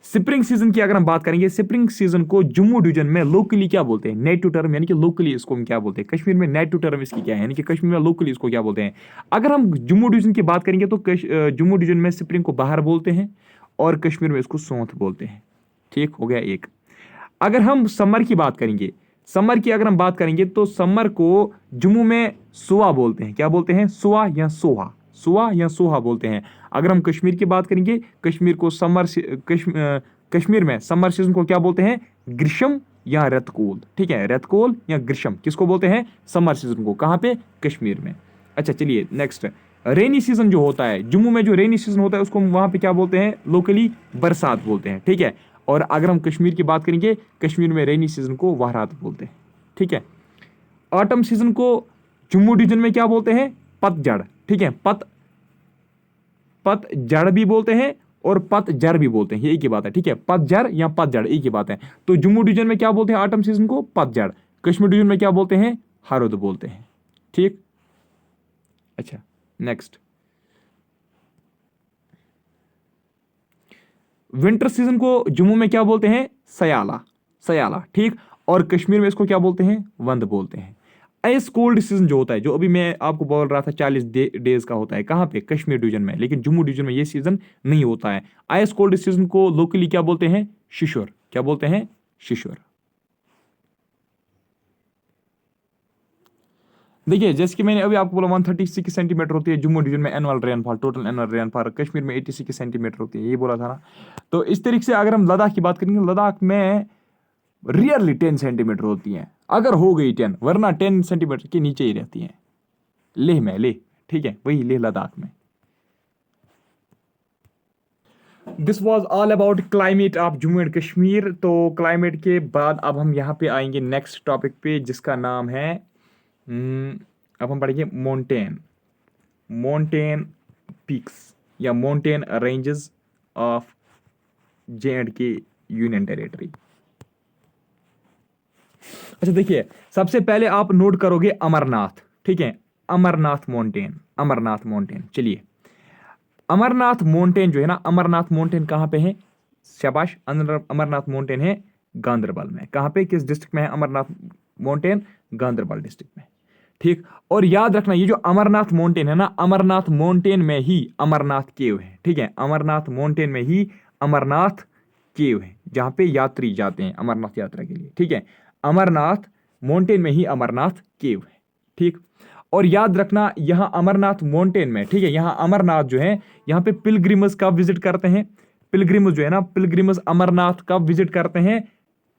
S1: स्प्रिंग सीजन की अगर हम बात करेंगे, स्प्रिंग सीजन को जम्मू डिवीजन में लोकली क्या बोलते हैं, नेटिव टर्म, यानी कि लोकली इसको हम क्या बोलते हैं, कश्मीर में नेटिव टर्म इसकी क्या है, यानी कि कश्मीर में लोकली इसको क्या बोलते हैं। अगर हम जम्मू डिवीजन की बात करेंगे तो जम्मू डिवीजन में स्प्रिंग को बाहर बोलते हैं और कश्मीर में इसको सौंथ बोलते हैं, ठीक हो गया एक। अगर हम समर की बात करेंगे, समर की अगर हम बात करेंगे तो समर को जम्मू में सुआ बोलते हैं, क्या बोलते हैं, सुआ या सोहा, सुहा या सोहा बोलते हैं। अगर हम कश्मीर की बात करेंगे, कश्मीर को कश्मीर में समर सीजन को क्या बोलते हैं? ग्रीष्म या रतकोल। ठीक है, रतकोल या ग्रीष्म किसको बोलते हैं? समर सीजन को। कहाँ पे? कश्मीर में। अच्छा चलिए नेक्स्ट, रेनी सीजन जो होता है, जम्मू में जो रेनी सीजन होता है उसको वहां पे क्या बोलते हैं? लोकली बरसात बोलते हैं। ठीक है, और अगर हम कश्मीर की बात करेंगे, कश्मीर में रेनी सीजन को वहरात बोलते हैं। ठीक है, ऑटम सीजन को जम्मू डिवीजन में क्या बोलते हैं? पतझड़। ठीक है, पतझड़ भी बोलते हैं और पतझड़ भी बोलते हैं, ये एक ही बात है। ठीक है, पतझड़ या पतझड़ एक ही बात है। तो जम्मू डिवीजन में क्या बोलते हैं ऑटम सीजन को? पतझड़। कश्मीर डिवीजन में क्या बोलते हैं? हारोद बोलते हैं। ठीक, अच्छा नेक्स्ट, विंटर सीजन को जम्मू में क्या बोलते हैं? सयाला, सयाला। ठीक, और कश्मीर में इसको क्या बोलते हैं? वंद बोलते हैं। आइस कोल्ड सीजन जो होता है, जो अभी मैं आपको बोल रहा था 40 डेज का होता है, कहां पे? कश्मीर डिवीजन में। लेकिन जम्मू डिवीजन में ये सीजन नहीं होता है। आइस कोल्ड सीजन को लोकली क्या बोलते हैं? शिशोर। क्या बोलते हैं? शिशोर। देखिए, जैसे कि मैंने अभी आपको बोला 136 सेंटीमीटर होती है जम्मू डिवीजन में annual rainfall, total annual rainfall. Kashmir में 86 सेंटीमीटर होती है, ये बोला था ना। तो इस तरीके से अगर हम लद्दाख की बात करेंगे, लद्दाख में रियरली 10 सेंटीमीटर होती हैं, अगर हो गई 10, वरना 10 सेंटीमीटर के नीचे ही रहती हैं। लेह में, लेह, ठीक है, वही लेह लद्दाख में। This was all about climate of Jammu and Kashmir. तो क्लाइमेट के बाद अब हम यहाँ पे आएंगे नेक्स्ट टॉपिक पे, जिसका नाम है अब हम पढ़ेंगे माउंटेन पीक्स या mountain ranges of J&K union territory. अच्छा देखिए, सबसे पहले आप नोट करोगे अमरनाथ। ठीक है, अमरनाथ माउंटेन, अमरनाथ माउंटेन। चलिए, अमरनाथ माउंटेन जो है ना, अमरनाथ माउंटेन कहाँ पे है? शाबाश, अमरनाथ माउंटेन है गांधरबल में। कहाँ पे, किस डिस्ट्रिक्ट में है अमरनाथ माउंटेन? गांधरबल डिस्ट्रिक्ट में। ठीक, और याद रखना ये जो अमरनाथ माउंटेन है ना, अमरनाथ माउंटेन में ही अमरनाथ केव है। ठीक है, अमरनाथ माउंटेन में ही अमरनाथ केव है, जहां पे यात्री जाते हैं अमरनाथ यात्रा के लिए। ठीक है, अमरनाथ माउंटेन में ही अमरनाथ केव है। ठीक, और याद रखना यहां अमरनाथ माउंटेन में, ठीक है, यहां अमरनाथ जो है, यहां पे पिलग्रिमस कब विजिट करते हैं? पिलग्रिमस जो है ना, पिलग्रिमस अमरनाथ कब विजिट करते हैं?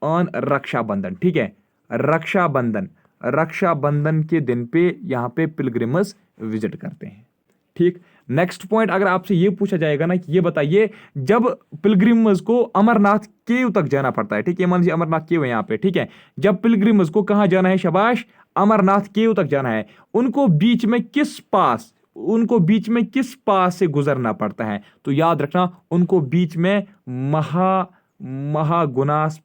S1: ऑन रक्षाबंधन। ठीक है, रक्षाबंधन, रक्षाबंधन के दिन पे यहां पे पिलग्रिमस विजिट करते हैं। ठीक, नेक्स्ट पॉइंट, अगर आपसे ये पूछा जाएगा ना कि ये बताइए, जब पिलग्रिमस को अमरनाथ केव तक जाना पड़ता है, ठीक है, मान लीजिए अमरनाथ केव है यहाँ पे, ठीक है, जब पिलग्रिमस को कहाँ जाना है? शाबाश, अमरनाथ केव तक जाना है, उनको बीच में किस पास से गुजरना पड़ता है? तो याद रखना, उनको बीच में महागुनास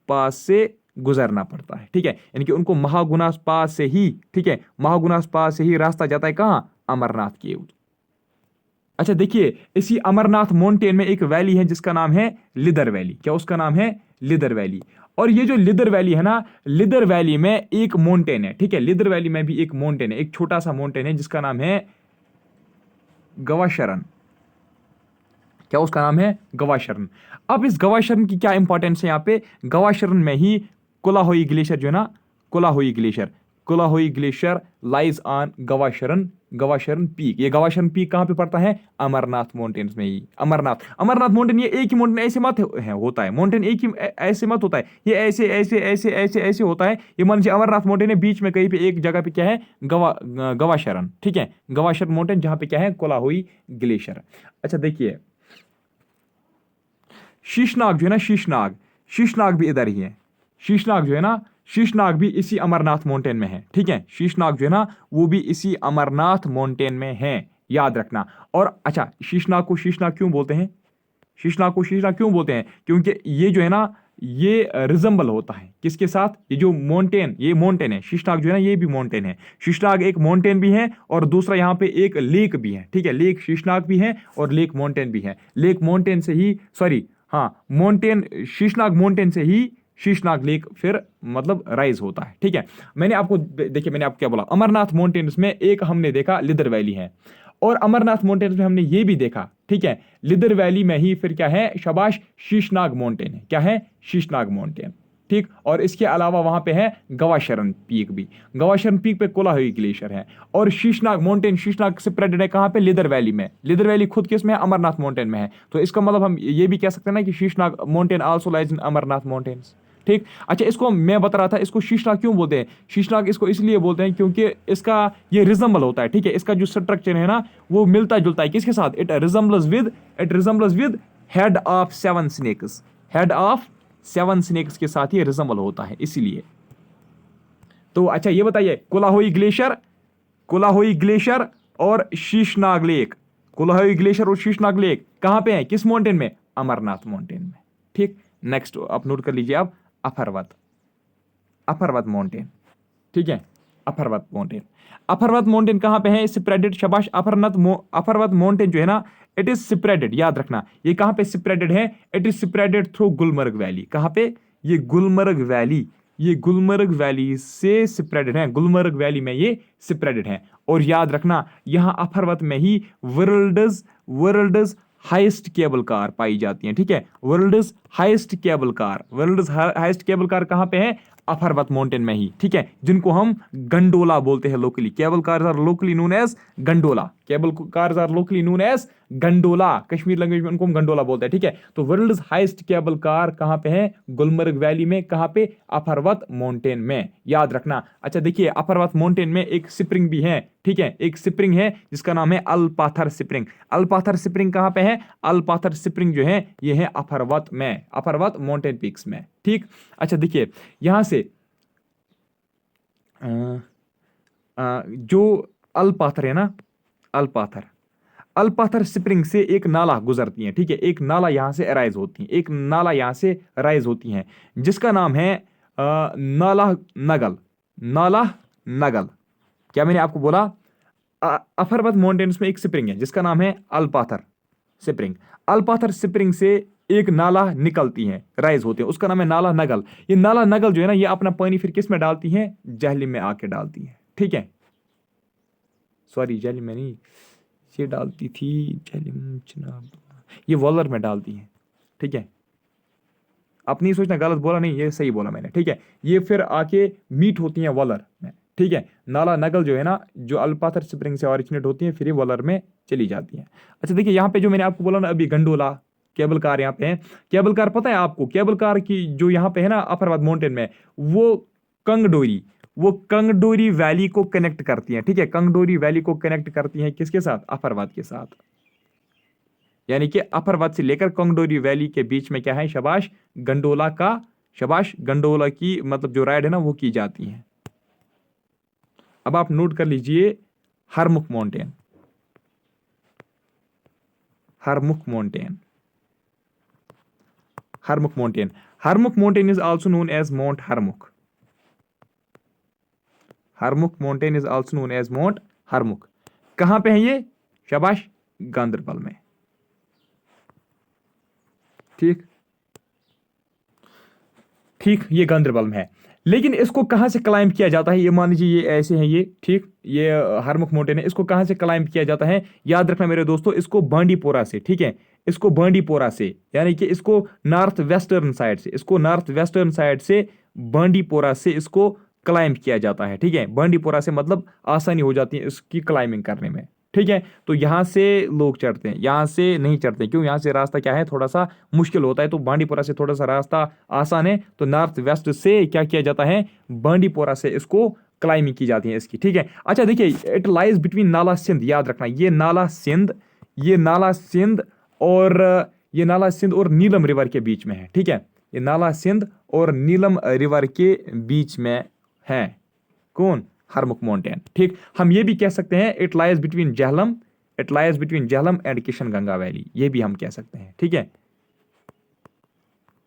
S1: पास से गुजरना पड़ता है। ठीक है, यानी कि उनको महागुनास पास से ही, ठीक है, महागुनास पास से ही रास्ता जाता है कहां? अमरनाथ केव। अच्छा देखिए, इसी अमरनाथ माउंटेन में एक वैली है जिसका नाम है लिदर वैली। क्या उसका नाम है? लिदर वैली। और ये जो लिदर वैली है ना, लिदर वैली में एक माउंटेन है। ठीक है, लिदर वैली में भी एक माउंटेन है, एक छोटा सा माउंटेन है जिसका नाम है गवाशरण। क्या उसका नाम है? गवाशरण। अब इस गवाशरण की क्या इंपॉर्टेंस है? यहाँ पे गवाशरण में ही कुलाहोई ग्लेशियर जो है ना, कुलाहोई ग्लेशियर लाइज ऑन गवाशरण पीक। ये गवाशरण पीक कहां पे पड़ता है? अमरनाथ माउंटेन्स में ही। अमरनाथ माउंटेन, ये एक ही माउंटेन ऐसे मत होता है, माउंटेन एक ही ऐसे मत होता है, ये ऐसे ऐसे ऐसे ऐसे ऐसे होता है। ये मान लीजिए अमरनाथ माउंटेन है, बीच में कहीं पे एक जगह पे क्या है? गवाशरण। ठीक है, गवाशरण माउंटेन, जहां पे क्या है? कुलाहोई ग्लेशियर। अच्छा देखिए, शीशनाग जो है ना, शीशनाग भी इधर ही है। शीशनाग जो है ना, शीशनाग भी इसी अमरनाथ माउंटेन में है। ठीक है, शीशनाग जो है ना, वो भी इसी अमरनाथ माउंटेन में है, याद रखना। और अच्छा, शीशनाग को शीशनाग क्यों बोलते हैं? क्योंकि ये जो है ना, ये रिजम्बल होता है किसके साथ? ये जो माउंटेन, ये माउंटेन है शीशनाग जो है ना, ये भी माउंटेन है। शीशनाग एक माउंटेन भी है और दूसरा यहाँ पे एक लेक भी है। ठीक है, लेक शीशनाग भी है और लेक माउंटेन भी है। लेक माउंटेन से ही, सॉरी, हाँ, माउंटेन शीशनाग माउंटेन से ही शीशनाग लेक फिर मतलब राइज होता है। ठीक है, मैंने आपको देखिए, मैंने आपको क्या बोला, अमरनाथ माउंटेन्स में एक हमने देखा लिदर वैली है, और अमरनाथ माउंटेन्स में हमने ये भी देखा, ठीक है, लिदर वैली में ही फिर क्या है? शाबाश, शीशनाग माउंटेन है। क्या है? शीशनाग माउंटेन। ठीक। और इसके अलावा वहां पे है गवाशरन पीक भी, गवाशरन पीक पे कोलाहोई ग्लेशियर है। और शीशनाग माउंटेन, शीशनाग स्प्रेडेड है कहां पे, लिदर वैली में। लिदर वैली खुद किस में है, अमरनाथ माउंटेन में है। तो इसका मतलब हम ये भी कह सकते हैं ना कि Sheshnag mountain also lies in Amarnath mountains, ठीक। अच्छा, इसको मैं बता रहा था, इसको शीशनाग क्यों बोलते हैं, शीशनाग इसको इसलिए बोलते हैं क्योंकि इसका ये रिजम्बल होता है, ठीक है। इसका जो स्ट्रक्चर है ना वो मिलता जुलता है किसके साथ, इट resembles with head of 7 snakes, head of 7 snakes के साथ ये रिजम्बल होता है इसीलिए। तो अच्छा ये बताइए, कोलाहोई ग्लेशियर और शीशनाग लेक, कोलाहोई ग्लेशियर और शीशनाग लेक कहां पे है, किस माउंटेन में, अमरनाथ माउंटेन में, ठीक। नेक्स्ट आप नोट कर लीजिए, आप अफरवत माउंटेन, ठीक है। अफरवत माउंटेन कहां पे है, स्प्रेडेड, शाबाश। अफरवत माउंटेन जो है ना, इट इज स्प्रेडेड, याद रखना ये कहां पे स्प्रेडेड है, it is spreaded through Gulmarg valley. कहां पे, ये गुलमर्ग वैली से स्प्रेडेड है, गुलमर्ग वैली में ये स्प्रेडेड है। और याद रखना यहां अफरवत में ही वर्ल्ड्स हाईएस्ट केबल कार पाई जाती हैं, ठीक है। वर्ल्ड्स हाईएस्ट केबल कार कहां पे है, अफरवत माउंटेन में ही, ठीक है, जिनको हम गंडोला बोलते हैं locally. Cable cars are locally known as gondola, Kashmir language में उनको हम गंडोला बोलते हैं, ठीक है। तो वर्ल्ड्स हाईएस्ट केबल कार कहां पे है, गुलमर्ग वैली में, कहां पे, अफरवत माउंटेन में, याद रखना। अच्छा देखिए, अफरवत माउंटेन में एक स्प्रिंग भी है, ठीक है, एक स्प्रिंग है जिसका नाम है अलपाथर स्प्रिंग। अलपाथर स्प्रिंग कहां पे है, अलपाथर स्प्रिंग जो है ये है अफरवत में, अफरवत माउंटेन पीक्स में, ठीक। अच्छा देखिए यहां से जो अल्पाथर है ना, अल्पाथर स्प्रिंग से एक नाला गुजरती है, ठीक है। एक नाला यहां से राइज होती है, जिसका नाम है नाला नगल। क्या मैंने आपको बोला, अफरवत माउंटेन्स में एक स्प्रिंग है जिसका नाम है अल्पाथर स्प्रिंग से एक नाला निकलती है, राइज होते हैं, उसका नाम है नाला नगल। ये नाला नगल जो है ना, ये अपना पानी फिर किस में डालती है, जहलिम में आके डालती है, ठीक है। सॉरी, जहलिम में नहीं, ये डालती थी जहलिम, ये वॉलर में डालती है, ठीक है। अपनी सोचना, गलत बोला नहीं, ये सही बोला मैंने, ठीक है। ये फिर आके मीट होती है वॉलर में, ठीक है। नाला नगल जो है ना, जो अल्पाथर स्प्रिंग से ऑरिजिनेट होती है, फिर ये वॉलर में चली जाती है। अच्छा देखिए, यहाँ पे जो मैंने आपको बोला ना अभी, गंडोला केबल कार यहाँ पे है। केबल कार पता है आपको, केबल कार की जो यहाँ पे है ना अफरवत माउंटेन में, वो कंगडोरी वैली को कनेक्ट करती है, ठीक है। कंगडोरी वैली को कनेक्ट करती है किसके साथ, अफरवत के साथ। यानी कि अफरवत से लेकर कंगडोरी वैली के बीच में क्या है, शाबाश, गंडोला की मतलब जो राइड है ना वो की जाती है। अब आप नोट कर लीजिए Harmukh mountain. Harmukh mountain is also known as mount Harmukh. कहां पे है ये, शाबाश, गांदरबल में, ठीक, ये गांदरबल में है। लेकिन इसको कहां से क्लाइंब किया जाता है, ये मान लीजिए ये ऐसे है, ये ठीक, ये हरमुख माउंटेन है, इसको कहां से क्लाइंब किया जाता है, याद रखना मेरे दोस्तों, इसको बांडीपोरा से, ठीक है, इसको बांडीपोरा से, यानी कि इसको नॉर्थ वेस्टर्न साइड से बांडीपोरा से इसको क्लाइंब किया जाता है, ठीक है। बांडीपोरा से मतलब आसानी हो जाती है इसकी क्लाइंबिंग करने में, ठीक है। तो यहां से लोग चढ़ते हैं, यहां से नहीं चढ़ते, क्यों, यहां से रास्ता क्या है, थोड़ा सा मुश्किल होता है। तो बांडीपोरा से थोड़ा सा रास्ता आसान है, तो नॉर्थ वेस्ट से क्या किया जाता है, बांडीपोरा से इसको क्लाइंबिंग की जाती है इसकी, ठीक है। अच्छा देखिए, it lies between Nala Sindh, याद रखना ये नाला सिंध और नीलम रिवर के बीच में है, ठीक है। ये नाला सिंध और नीलम रिवर के बीच में है, कौन, हरमुख माउंटेन, ठीक। हम ये भी कह सकते हैं it lies between Jhelum and Kishanganga valley, ये भी हम कह सकते हैं, ठीक है,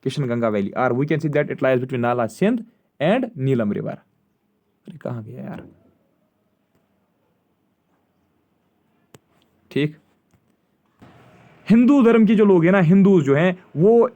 S1: किशनगंगा वैली, और we can see that it lies between Nala Sindh and Neelam river. अरे कहां गया यार, ठीक। हिंदू धर्म के जो लोग हैं ना, हिंदू जो हैं वो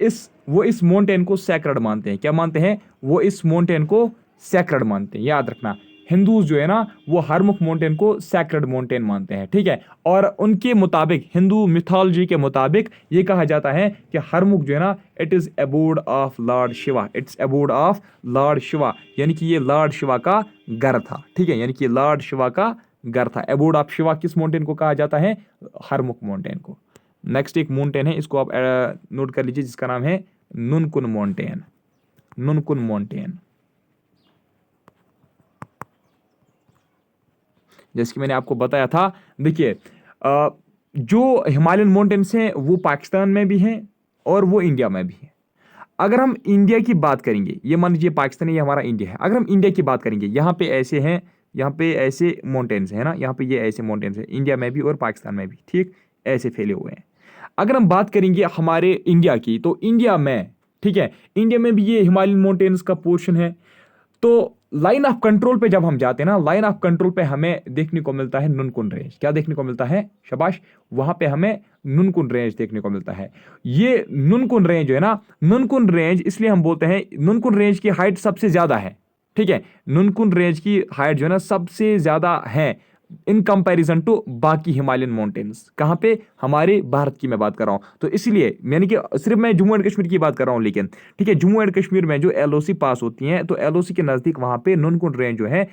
S1: इस माउंटेन को सैक्रेड मानते हैं। क्या मानते हैं, वो इस माउंटेन को सैक्रेड मानते हैं, याद रखना। हिंदूज जो है ना वो हरमुख माउंटेन को सैक्रेड माउंटेन मानते हैं, ठीक है। और उनके मुताबिक, हिंदू मिथोलॉजी के मुताबिक ये कहा जाता है कि हरमुख जो है ना it is abode of lord Shiva, it's abode of lord Shiva, यानी कि ये लॉर्ड शिवा का घर था, ठीक है, यानी कि लॉर्ड शिवा का घर था। अबोर्ड ऑफ शिवा किस माउंटेन को कहा जाता है? हरमुख माउंटेन को। नेक्स्ट एक माउंटेन है, इसको आप नोट कर लीजिए, जिसका नाम है नुनकुन माउंटेन। नुनकुन माउंटेन, जैसे कि मैंने आपको बताया था, देखिए जो हिमालयन माउंटेन्स हैं वो पाकिस्तान में भी हैं और वो इंडिया में भी हैं। अगर हम इंडिया की बात करेंगे, ये मान लीजिए पाकिस्तान है, ये हमारा इंडिया है, अगर हम इंडिया की बात करेंगे, यहाँ पे ऐसे हैं, यहाँ पे ऐसे माउंटेन्स हैं ना, यहाँ पे ये ऐसे माउंटेन्स हैं, इंडिया में भी और पाकिस्तान में भी, ठीक, ऐसे फैले हुए हैं। अगर हम बात करेंगे हमारे इंडिया की, तो इंडिया में, ठीक है, इंडिया में भी ये हिमालयन माउंटेन्स का पोर्शन है। तो लाइन ऑफ कंट्रोल पे जब हम जाते हैं ना, लाइन ऑफ कंट्रोल पे हमें देखने को मिलता है नुनकुन रेंज। क्या देखने को मिलता है? शाबाश, वहां पे हमें नुनकुन रेंज देखने को मिलता है। ये नुनकुन रेंज जो है ना, नुनकुन रेंज इसलिए हम बोलते हैं, नुनकुन रेंज की हाइट सबसे ज्यादा है, ठीक है, नुनकुन रेंज की हाइट जो है ना सबसे ज्यादा है इन कंपैरिजन टू बाकी हिमालयन माउंटेन्स। कहां पे? हमारे भारत की मैं बात कर रहा हूं। तो इसलिए यानी कि सिर्फ मैं जम्मू एंड कश्मीर की बात कर रहा हूं, लेकिन ठीक है, जम्मू एंड कश्मीर में जो एलओसी पास होती हैं, तो एलओसी के नजदीक वहां पे नुनकुन रेंज जो है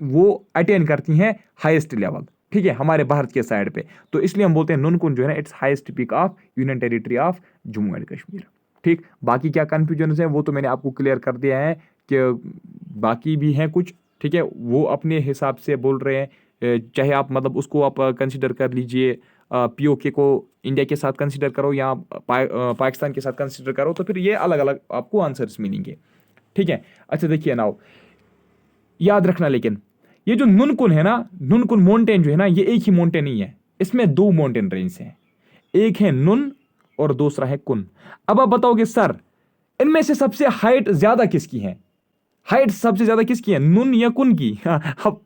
S1: वो अटेन करती हैं हाईएस्ट लेवल, ठीक है, हमारे भारत के साइड पे। तो इसलिए हम बोलते हैं नुनकुन जो है ना it's highest peak of union territory of Jammu and Kashmir, ठीक। बाकी क्या कंफ्यूजन है वो तो मैंने आपको क्लियर कर दिया है कि बाकी भी हैं कुछ, ठीक है, वो अपने हिसाब से बोल रहे हैं। चाहे आप मतलब उसको आप कंसिडर कर लीजिए, पीओके को इंडिया के साथ कंसिडर करो या पाकिस्तान के साथ कंसिडर करो, तो फिर ये अलग अलग आपको आंसर्स मिलेंगे, ठीक है। अच्छा देखिए नाउ, याद रखना, लेकिन ये जो नुनकुन है ना, नुनकुन माउंटेन जो है ना, ये एक ही माउंटेन नहीं है, इसमें दो माउंटेन रेंज हैं, एक है नुन और दूसरा है कुन। अब आप बताओगे सर इनमें से सबसे हाइट ज्यादा किसकी है? हाइट सबसे ज्यादा किसकी है, नुन या कुन की? अब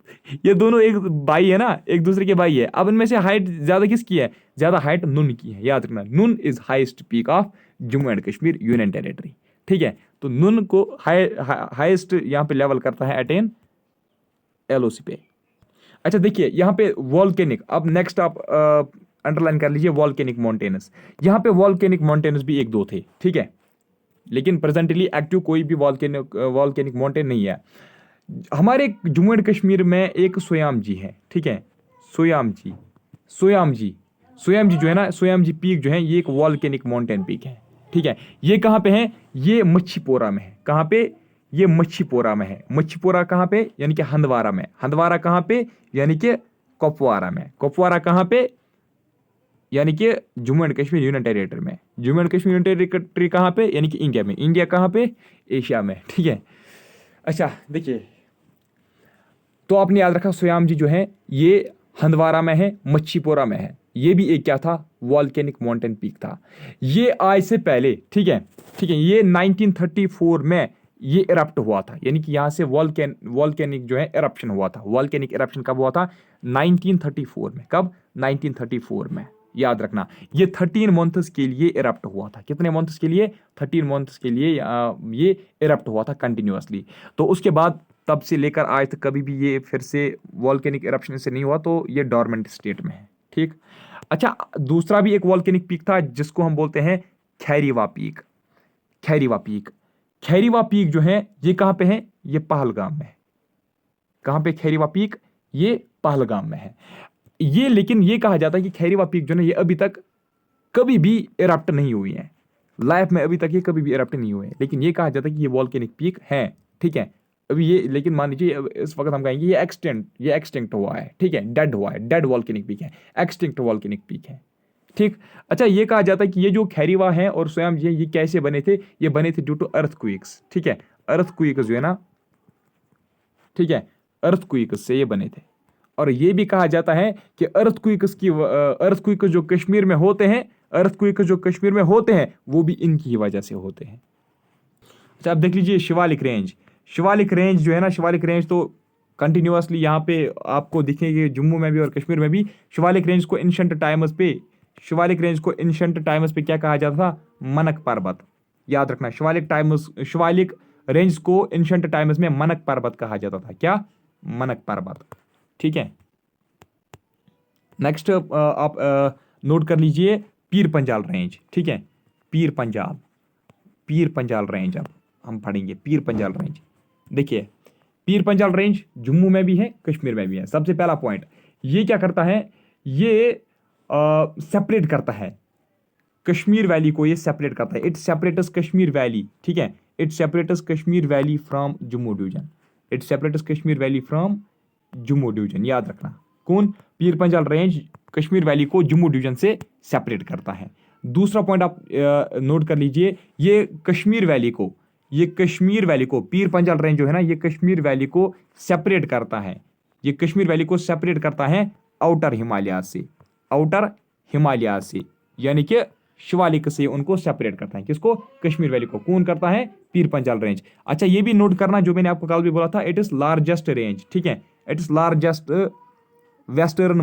S1: ये दोनों एक भाई है ना, एक दूसरे के भाई है। अब इनमें से हाइट ज्यादा किसकी है? ज्यादा हाइट नुन की है, याद रखना, नुन is highest peak of Jammu and Kashmir union territory, ठीक है। तो नुन को हाईएस्ट यहां पे लेवल करता है अटेन एलओसी पे। अच्छा देखिए यहाँ पे वॉल्केनिक, अब नेक्स्ट आप अंडरलाइन कर लीजिए वॉल्केनिक माउंटेन्स। यहाँ पे वॉल्केनिक माउंटेन्स भी एक दो थे, ठीक है, लेकिन प्रेजेंटली एक्टिव कोई भी वॉल्केनिक माउंटेन नहीं है। हमारे जम्मू एंड कश्मीर में एक सोयाम जी है, ठीक है, सोयाम जी, सोयाम जी, सोयाम जी जो है ना, सोयाम जी पीक जो है ये एक वॉल्केनिक माउंटेन पीक है, ठीक है। ये कहाँ पे है? ये मच्छीपोरा में है। कहाँ पे? ये मच्छीपोरा में है। मच्छीपोरा कहाँ पे? यानी कि हंदवारा में। हंदवारा कहाँ पे? यानी कि कुपवारा में। कुपवारा कहाँ पे? यानी कि Jammu and Kashmir union territory में। Jammu and Kashmir union territory कहाँ पे? यानी कि इंडिया में। इंडिया कहाँ पे? एशिया में, ठीक है। अच्छा देखिए, तो आपने याद रखा सोयाम जी जो है ये हंदवारा में है, मच्छीपोरा में है। ये भी एक क्या था? वॉल्केनिक माउंटेन पीक था। ये आज से पहले, ठीक है, ठीक है, ये 1934 में ये इरप्ट हुआ था, यानी कि यहां से वॉल्केनिक जो है इरप्शन हुआ था। वॉल्केनिक इरप्शन कब हुआ था? 1934 में। कब? 1934 में, याद रखना। ये 13 मंथ्स के लिए इरप्ट हुआ था। कितने मंथ्स के लिए? 13 मंथ्स के लिए ये इरप्ट हुआ था कंटिन्यूअसली। तो उसके बाद तब से लेकर आज तक कभी भी ये फिर से वॉल्केनिक इरप्शन से नहीं हुआ, तो ये डोरमेंट स्टेट में है, ठीक। अच्छा दूसरा भी एक वॉल्केनिक पीक था जिसको हम बोलते हैं खैरीवा पीक। खैरीवा पीक, खैरीवा पीक जो है ये कहां पे है? ये पहलगाम में है। कहां पे खैरीवा पीक? ये पहलगाम में है। ये लेकिन ये कहा जाता है कि खैरीवा पीक जो है ये अभी तक कभी भी इरप्ट नहीं हुई है, लाइफ में अभी तक ये कभी भी इरप्ट नहीं हुए, लेकिन ये कहा जाता है कि ये वॉल्केनिक पीक है, ठीक है। अभी ये, लेकिन मान लीजिए इस वक्त हम कहेंगे ये एक्सटिंक्ट हुआ है, ठीक है, डेड हुआ है, डेड वॉल्केनिक पीक है, एक्सटिंक्ट वॉल्केनिक पीक है, ठीक। अच्छा ये कहा जाता है कि ये जो खैरीवा है और सोयाम जी है ये कैसे बने थे? ये बने थे ड्यू टू अर्थक्वेक्स, ठीक है, अर्थक्वेक्स जो है ना, ठीक है, अर्थक्वेक्स से ये बने थे। और ये भी कहा जाता है कि अर्थक्वेक्स जो कश्मीर में होते हैं, अर्थक्वेक्स जो कश्मीर में होते हैं वो भी इनकी ही वजह से होते हैं। अच्छा आप देख लीजिए शिवालिक रेंज। शिवालिक रेंज जो है ना, शिवालिक रेंज तो कंटिन्यूअसली यहाँ पे आपको दिखेंगे जम्मू में भी और कश्मीर में भी। शिवालिक रेंज को एंशिएंट टाइम्स पे, शिवालिक रेंज को एंशिएंट टाइम्स पे क्या कहा जाता था? मनक पर्वत। याद रखना, शिवालिक रेंज को एंशिएंट टाइम्स में मनक पर्वत कहा जाता था। क्या? मनक पर्वत, ठीक है। नेक्स्ट आप नोट कर लीजिए पीर पंजाल रेंज, ठीक है। पीर पंजाल, पीर पंजाल रेंज अब हम पढ़ेंगे। पीर पंजाल रेंज, देखिए पीर पंजाल रेंज जम्मू में भी है, कश्मीर में भी है। सबसे पहला पॉइंट, ये क्या करता है, ये सेपरेट करता है कश्मीर वैली को, ये सेपरेट करता है। इट सेपरेट्स कश्मीर वैली, ठीक है। It separates Kashmir valley from Jammu division. It separates Kashmir valley from Jammu division, याद रखना। कौन? पीर पंजाल रेंज कश्मीर वैली को जम्मू डिवीजन से सेपरेट करता है। दूसरा पॉइंट आप नोट कर लीजिए, ये कश्मीर वैली को, ये कश्मीर वैली को, पीर पंजाल रेंज जो है ना, ये कश्मीर वैली को सेपरेट करता है। ये कश्मीर वैली को सेपरेट करता है आउटर हिमालय से, आउटर हिमालय से, यानी कि शिवालिक से उनको सेपरेट करता है। किसको? कश्मीर वैली को। कौन करता है? पीर पंजाल रेंज। अच्छा ये भी नोट करना जो मैंने आपको कल भी बोला था, इट इज लार्जेस्ट रेंज, ठीक है। It is largest western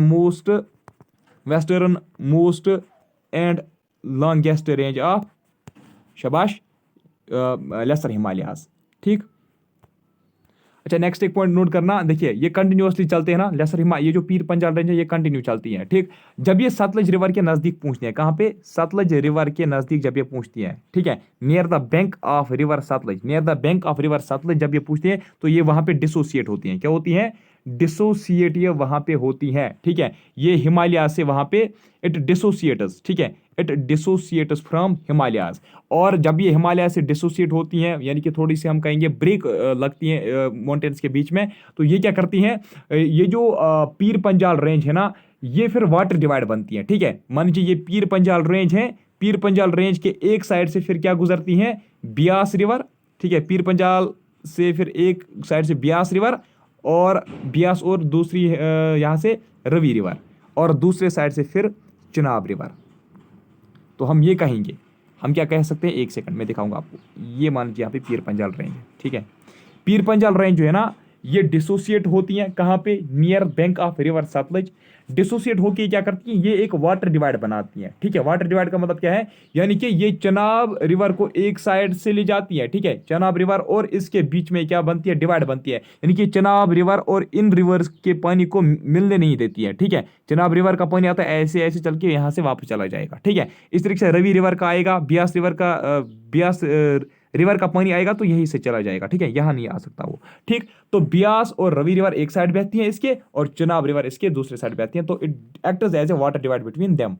S1: most and longest range of, शाबाश, लेसर हिमालयाज, ठीक। अच्छा नेक्स्ट एक पॉइंट नोट करना, देखिए ये कंटिन्यूअसली चलते हैं ना, लेसर हिमालय, ये जो पीर पंजाल रेंज है ये कंटिन्यू चलती है, ठीक। जब ये सतलज रिवर के नजदीक पहुंचती है, कहां पे? सतलज रिवर के नजदीक जब ये पहुंचती है, ठीक है, near the bank of river Sutlej, near the bank of river Sutlej जब ये पहुंचती है तो ये वहां पे डिसोसिएट होती है। क्या होती है? डिसोसिएट ये वहां पे होती है, ठीक है। ये हिमालय से वहां पे इट डिसोसिएट्स, ठीक है, इट डिसोसिएट्स फ्रॉम हिमालयाज। और जब ये हिमालय से डिसोसिएट होती हैं, यानी कि थोड़ी सी हम कहेंगे ब्रेक लगती है माउंटेन्स के बीच में, तो ये क्या करती हैं, ये जो पीर पंजाल रेंज है ना, ये फिर वाटर डिवाइड बनती है, ठीक है। मान लीजिए ये पीर पंजाल रेंज है, पीर पंजाल रेंज के एक साइड से फिर क्या गुजरती हैं? ब्यास रिवर, ठीक है। पीर पंजाल से फिर एक साइड से ब्यास रिवर, और ब्यास, और दूसरी यहाँ से रवि रिवर, और दूसरे साइड से फिर चिनाब रिवर। तो हम ये कहेंगे, हम क्या कह सकते हैं, एक सेकंड में दिखाऊंगा आपको। ये मान लीजिए यहाँ पे पीर पंजाल रेंज है, ठीक है। पीर पंजाल रेंज जो है ना, ये डिसोसिएट होती हैं कहाँ पे? Near bank of river Sutlej. Dissociate होके क्या करती हैं? ये एक वाटर डिवाइड बनाती हैं, ठीक है। वाटर डिवाइड का मतलब क्या है? यानी कि ये चनाब रिवर को एक साइड से ले जाती है, ठीक है, चनाब रिवर, और इसके बीच में क्या बनती है? डिवाइड बनती है। यानी कि चनाब रिवर और इन रिवर्स के पानी को मिलने नहीं देती है, ठीक है। चनाब रिवर का पानी आता है ऐसे ऐसे चल के यहाँ से वापस चला जाएगा, ठीक है। इस तरीके से रवि रिवर का आएगा, ब्यास रिवर का ब्यास रिवर का पानी आएगा तो यहीं से चला जाएगा, ठीक है, यहां नहीं आ सकता वो, ठीक। तो ब्यास और रवि रिवर एक साइड बहती है इसके, और चनाब रिवर इसके दूसरे साइड बहती है, तो it acts as a water divide between them.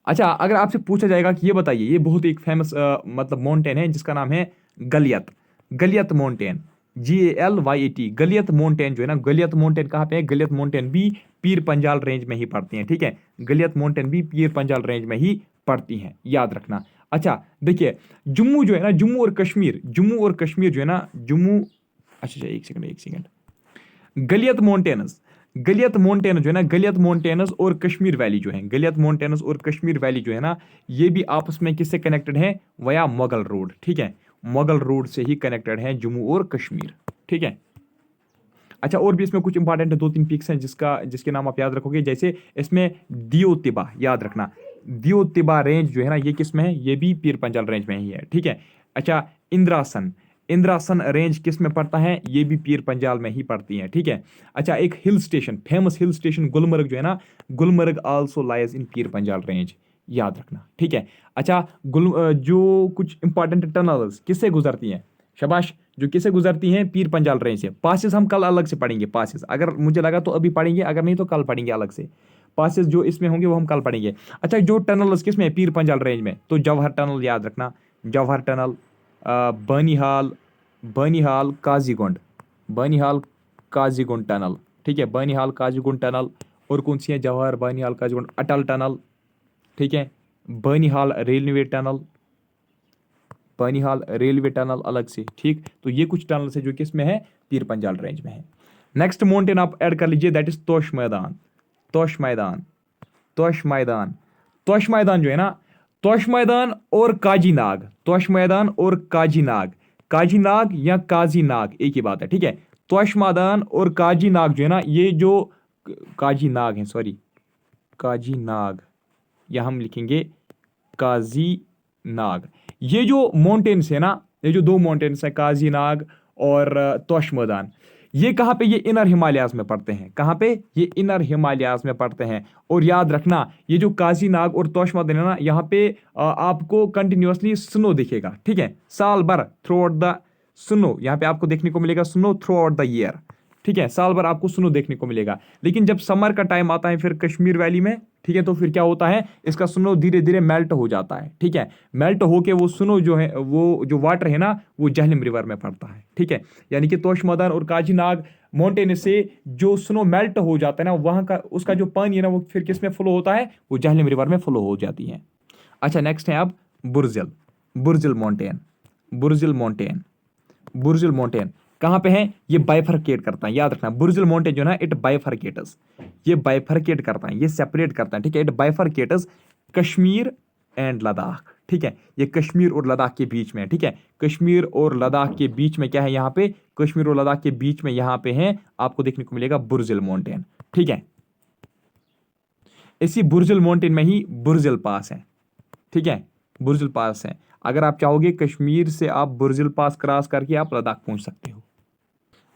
S1: अच्छा अगर आपसे पूछा जाएगा कि ये बताइए, ये बहुत एक फेमस मतलब माउंटेन है जिसका नाम है गलियत, गलियत माउंटेन, GALYAT, गलियत माउंटेन जो है ना, गलियत माउंटेन कहाँ पे है? गलियत माउंटेन भी पीर पंजाल रेंज में ही पड़ती हैं, ठीक है। गलियत माउंटेन भी पीर पंजाल रेंज में ही पड़ती हैं, याद रखना। अच्छा देखिए जम्मू जो है ना, जम्मू और कश्मीर, जम्मू और कश्मीर जो है ना, जम्मू, अच्छा एक सेकंड, गलियत माउंटेन्स, गलियत माउंटेन जो है ना, गलियत माउंटेन्स और कश्मीर वैली जो है, गलियत माउंटेन्स और कश्मीर वैली जो है ना, ये भी आपस में किससे कनेक्टेड है? वया मुगल रोड, ठीक है। मुगल रोड से ही कनेक्टेड है जम्मू और कश्मीर, ठीक है। अच्छा और भी इसमें कुछ इंपॉर्टेंट 2-3 पिक्स हैं जिसके नाम आप याद रखोगे, जैसे इसमें दियो तिबा, याद रखना, दियो तिबा रेंज जो है ना, ये किस में है? ये भी पीर पंजाल रेंज में ही है, ठीक है। अच्छा इंद्रासन, इंद्रासन रेंज किस में पड़ता है? ये भी पीर पंजाल में ही पड़ती है, ठीक है। अच्छा एक hill station, famous hill station Gulmarg जो है ना, गुलमर्ग आल्सो लाइज इन पीर पंजाल रेंज, याद रखना, ठीक है। अच्छा जो कुछ इंपॉर्टेंट टनल्स किससे गुजरती हैं? शाबाश, जो किसे गुजरती हैं? पीर पंजाल रेंज से। पासेस हम कल अलग से पढ़ेंगे, पासेस अगर मुझे लगा तो अभी पढ़ेंगे, अगर नहीं तो कल पढ़ेंगे अलग से। पासेस जो इसमें होंगे वो हम कल पढ़ेंगे। अच्छा जो टनल्स किस में? पीर पंजाल रेंज में। तो जवाहर टनल याद रखना, जवाहर टनल, बनिहाल, बनिहाल काजीगुंड, बनिहाल काजीगुंड टनल, ठीक है, बनिहाल काजीगुंड टनल। और कौन सी है? जवाहर, बनिहाल, काजीगुंड, अटल टनल, ठीक है, Banihal railway tunnel, Banihal railway tunnel अलग से, ठीक। तो ये कुछ टनल है जो किस में है? पीर पंजाल रेंज में है। नेक्स्ट माउंटेन आप ऐड कर लीजिए, दैट इज तोश मैदान, तोश मैदान, तोश मैदान, तोश मैदान जो है ना, तोश मैदान और काजी नाग, तोश मैदान और काजी नाग, काजी नाग या काजी नाग एक ही बात है, ठीक है। तोश मैदान और काजी नाग जो है ना, ये जो काजी नाग है, सॉरी काजी नाग, या हम लिखेंगे काजी नाग, ये जो माउंटेन्स है ना, ये जो 2 माउंटेन्स है काजी नाग और तोश मैदान, ये कहाँ पे, ये इनर हिमालयाज में पड़ते हैं। कहाँ पे, ये इनर हिमालयाज में पड़ते हैं। और याद रखना ये जो काजी नाग और तोशमर्दान है ना, यहाँ पे आपको कंटिन्यूअसली स्नो दिखेगा, ठीक है, साल भर थ्रू आउट द स्नो, यहाँ पे आपको देखने को मिलेगा snow through out the year, ठीक है, साल भर आपको स्नो देखने को मिलेगा। लेकिन जब समर का टाइम आता है फिर कश्मीर वैली में, ठीक है, तो फिर क्या होता है, इसका स्नो धीरे धीरे मेल्ट हो जाता है, ठीक है, मेल्ट होके वो स्नो जो है, वो जो वाटर है ना, वो जहलम रिवर में पड़ता है, ठीक है। यानी कि तोशमर्दान और काजी नाग माउंटेन से जो स्नो मेल्ट हो जाता है ना, वहां का उसका जो पानी है ना, वो फिर किस में फ्लो होता है, वो जहलम रिवर में फ्लो हो जाती है। अच्छा, नेक्स्ट है अब बुर्जिल, बुर्जिल माउंटेन, बुर्जिल माउंटेन, बुर्जिल माउंटेन कहाँ पे है, ये बाइफरकेट करता है। याद रखना बुर्जिल माउंटेन जो है ना, इट बाइफरकेटस, ये बाइफरकेट करता है, ये सेपरेट करता है, ठीक है, इट बाइफरकेटस कश्मीर एंड लद्दाख, ठीक है, ये कश्मीर और लद्दाख के बीच में है, ठीक है, कश्मीर और लद्दाख के बीच में क्या है, यहाँ पे कश्मीर और लद्दाख के बीच में यहाँ पे है, आपको देखने को मिलेगा बुर्जिल माउंटेन, ठीक है। इसी बुर्जिल माउंटेन में ही बुर्जिल पास है, ठीक है, बुर्जिल पास है। अगर आप चाहोगे कश्मीर से आप बुर्जिल पास क्रॉस करके आप लद्दाख पहुंच सकते हो।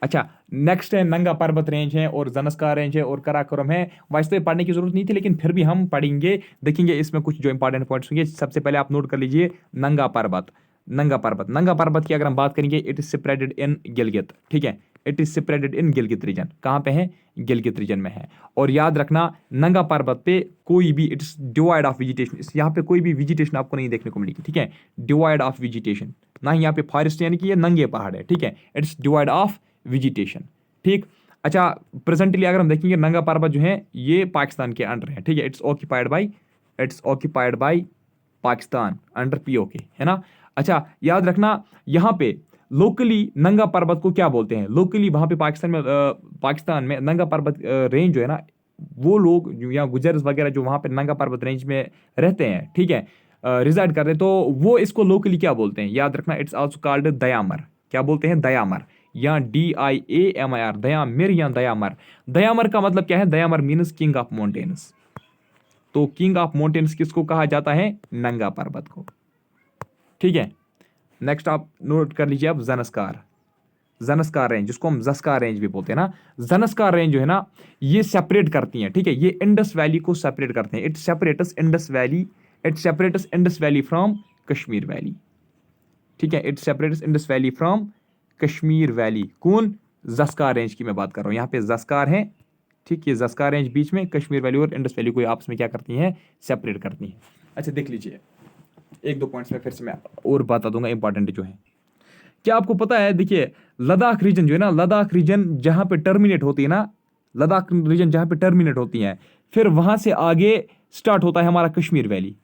S1: अच्छा, नेक्स्ट है नंगा पर्वत रेंज है और जनस्कार रेंज है और कराकोरम है। वैसे तो ये पढ़ने की जरूरत नहीं थी, लेकिन फिर भी हम पढ़ेंगे, देखेंगे इसमें कुछ जो इंपॉर्टेंट पॉइंट्स होंगे। सबसे पहले आप नोट कर लीजिए नंगा पर्वत, नंगा पर्वत, नंगा पर्वत की अगर हम बात करेंगे, it is separated in Gilgit, ठीक है, it is separated in Gilgit region. कहाँ पे है, गिलगित रीजन में है। और याद रखना नंगा पर्वत पे कोई भी, इट्स डिवाइड ऑफ वेजिटेशन, यहाँ पे कोई भी वेजिटेशन आपको नहीं देखने को मिलेगी, ठीक है, डिवाइड ऑफ वेजिटेशन, ना ही यहाँ पे फॉरेस्ट, यानी कि ये नंगे पहाड़ है, ठीक है, इट्स डिवाइड ऑफ वेजिटेशन, ठीक। अच्छा, प्रेजेंटली अगर हम देखेंगे नंगा पर्वत जो है ये पाकिस्तान के अंडर है, ठीक है, it's occupied by Pakistan under PoK, है ना। अच्छा, याद रखना यहाँ पे लोकली नंगा पर्वत को क्या बोलते हैं, लोकली वहां पे पाकिस्तान में नंगा पर्वत रेंज जो है ना, वो लोग जो यहाँ गुजर्स वगैरह जो वहां पे नंगा पर्वत रेंज में रहते हैं, ठीक है, रिजाइड करते हैं, तो वो इसको लोकली क्या बोलते हैं, याद रखना, इट्स आल्सो कॉल्ड दयामर। क्या बोलते हैं, दयामर, या DIAMIR, दयामिर या दयामर। दयामर का मतलब क्या है, दयामर मीन्स किंग ऑफ माउंटेन्स। तो किंग ऑफ माउंटेन्स किसको कहा जाता है, नंगा पर्वत को, ठीक है। नेक्स्ट आप नोट कर लीजिए अब जनस्कार, जनस्कार रेंज, जिसको हम जस्कार रेंज भी बोलते हैं ना, जनस्कार रेंज जो है ना, ये सेपरेट करती है, ठीक है, ये इंडस वैली को सेपरेट करते हैं। It separates Indus valley, it separates Indus valley from Kashmir valley, ठीक है, it separates Indus valley from Kashmir valley. कौन, जस्कार रेंज की मैं बात कर रहा हूं, यहाँ पे जस्कार है, ठीक है, जस्कार रेंज बीच में, कश्मीर वैली और इंडस वैली को आपस में क्या करती हैं, सेपरेट करती हैं। अच्छा, देख लीजिए एक दो पॉइंट्स में फिर से मैं और बता दूंगा इंपॉर्टेंट जो है। क्या आपको पता है, देखिए लद्दाख रीजन जो है ना, लद्दाख रीजन जहां पे टर्मिनेट होती है ना, लद्दाख रीजन जहां पे टर्मिनेट होती है, फिर वहां से आगे स्टार्ट होता है हमारा कश्मीर वैली,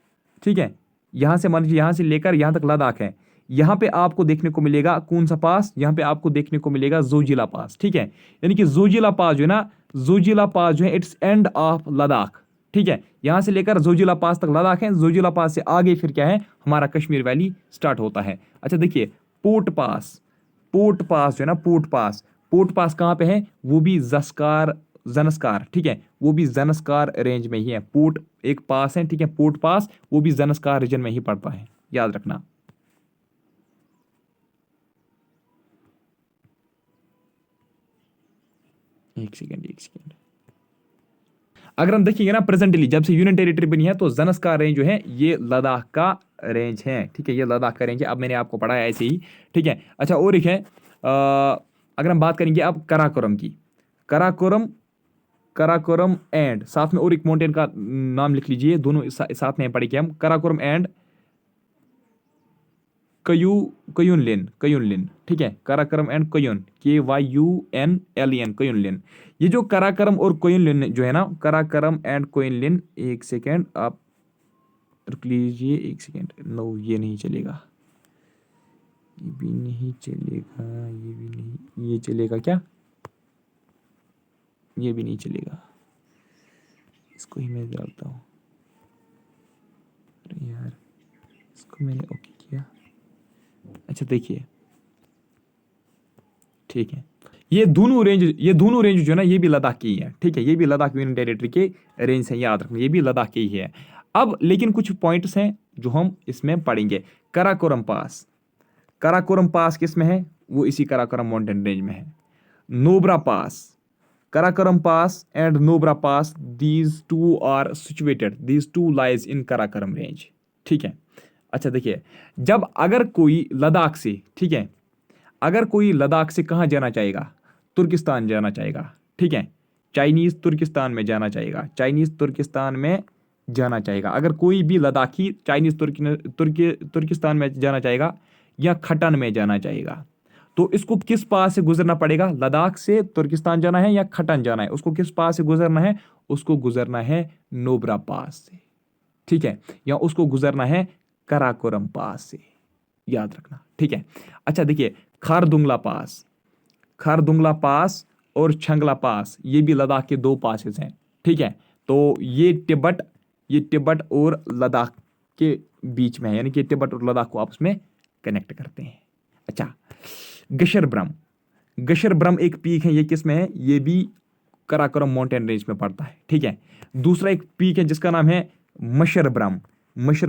S1: ठीक है। यहां से मान लीजिए, यहां से लेकर यहां तक लद्दाख है। यहां पे आपको देखने को मिलेगा कौन सा पास, यहां पे आपको देखने को मिलेगा जोजिला पास, ठीक है। यानी कि जोजिला पास जो है ना, जोजिला पास जो है इट्स एंड ऑफ लद्दाख, ठीक है, यहां से लेकर जोजिला पास तक लद्दाख है, जोजिला पास से आगे फिर क्या है, हमारा कश्मीर वैली स्टार्ट होता है। अच्छा, देखिए पोर्ट पास, पोर्ट पास जो है ना, पोर्ट पास, पोर्ट पास कहाँ पे है, वो भी जस्कार, जनस्कार, ठीक है, वो भी जनस्कार रेंज में ही है। पोर्ट एक पास है, ठीक है, पोर्ट पास, वो भी जनस्कार रीजन में ही पड़ता है, याद रखना। एक सेकेंड, एक सेकेंड। अगर हम देखेंगे ना, प्रेजेंटली जब से यूनियन टेरिटरी बनी है, तो जनस्कार रेंज जो है ये लद्दाख का रेंज है, ठीक है, ये लद्दाख का रेंज है। अब मैंने आपको पढ़ाया ऐसे ही, ठीक है। अच्छा, और एक है अगर हम बात करेंगे अब कराकोरम की, कराकोरम, कराकोरम एंड साथ में और एक माउंटेन का नाम लिख लीजिए, दोनों साथ में पढ़ेंगे हम, कराकोरम एंड कयुनलिन, कयुनलिन, ठीक है, कराकोरम एंड कयुन, KYUNLEN, कयुनलिन। ये जो कराकोरम और कोयनलिन जो है ना, कराकोरम एंड कोयनलिन, एक सेकेंड आप रुक लीजिए, एक सेकेंड, नो ये नहीं चलेगा, ये भी नहीं चलेगा, ये भी नहीं, ये चलेगा क्या, ये भी नहीं चलेगा, इसको ही मैं डालता हूँ, अरे यार इसको मैंने ओके किया। अच्छा, देखिए, ठीक है, ये दोनों रेंज, ये दोनों रेंज जो है ना, ये भी लद्दाख की ही है, ठीक है, ये भी लद्दाख यूनियन टेरिटरी के रेंज है, याद रखना, ये भी लद्दाख की ही है। अब लेकिन कुछ पॉइंट्स हैं जो हम इसमें पढ़ेंगे। कराकोरम पास, कराकोरम पास किस में है, वो इसी कराकोरम माउंटेन रेंज में है। Nobra Pass, Karakoram Pass and Nobra Pass, these two are situated, these two lies in Karakoram range. ठीक है। अच्छा देखिए, जब अगर कोई लद्दाख से, ठीक है, अगर कोई लद्दाख से कहाँ जाना चाहेगा, तुर्किस्तान जाना चाहेगा, ठीक है, चाइनीज तुर्किस्तान में जाना चाहेगा, चाइनीज तुर्किस्तान में जाना चाहेगा, अगर कोई भी लद्दाखी चाइनीज तुर्किस्तान में जाना चाहेगा या खटन में जाना चाहेगा, तो इसको किस पास से गुजरना पड़ेगा? लद्दाख से तुर्किस्तान जाना है या खटन जाना है, उसको किस पास से गुजरना है? उसको गुजरना है नोब्रा पास से, ठीक है, या उसको गुजरना है कराकोरम पास से, याद रखना, ठीक है। अच्छा देखिए, खारदुंगला पास, खारदुंगला पास और छंगला पास, ये भी लद्दाख के दो पासेस हैं, ठीक है। तो ये तिब्बत और लद्दाख के बीच में है, यानी कि तिब्बत और लद्दाख को आपस में कनेक्ट करते हैं। अच्छा, गशर ब्रह्म एक पीक है, ये किस में है? ये भी कराकोरम माउंटेन रेंज में पड़ता है, ठीक है। दूसरा एक पीक है जिसका नाम है मशर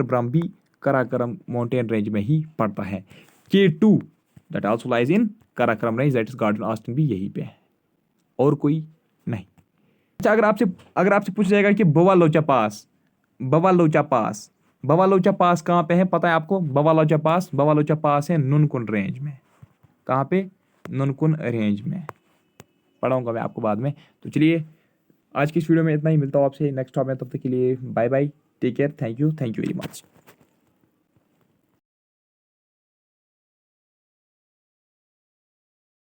S1: ब्रह्म भी कराकोरम माउंटेन रेंज में ही पड़ता है। K2 that also lies in Karakoram range, that is garden Austin भी यहीं पे है, और कोई नहीं। अच्छा, अगर आपसे पूछा जाएगा कि बवालोचा पास कहाँ पे है, पता है आपको? बवालोचा पास है नुनकुन रेंज में। कहाँ पे? नुनकुन रेंज में। पढ़ाऊंगा मैं आपको बाद में। तो चलिए, आज की इस वीडियो में इतना ही, मिलता हूँ आपसे नेक्स्ट टॉपिक में, तब तक के लिए bye bye, take care, thank you very much.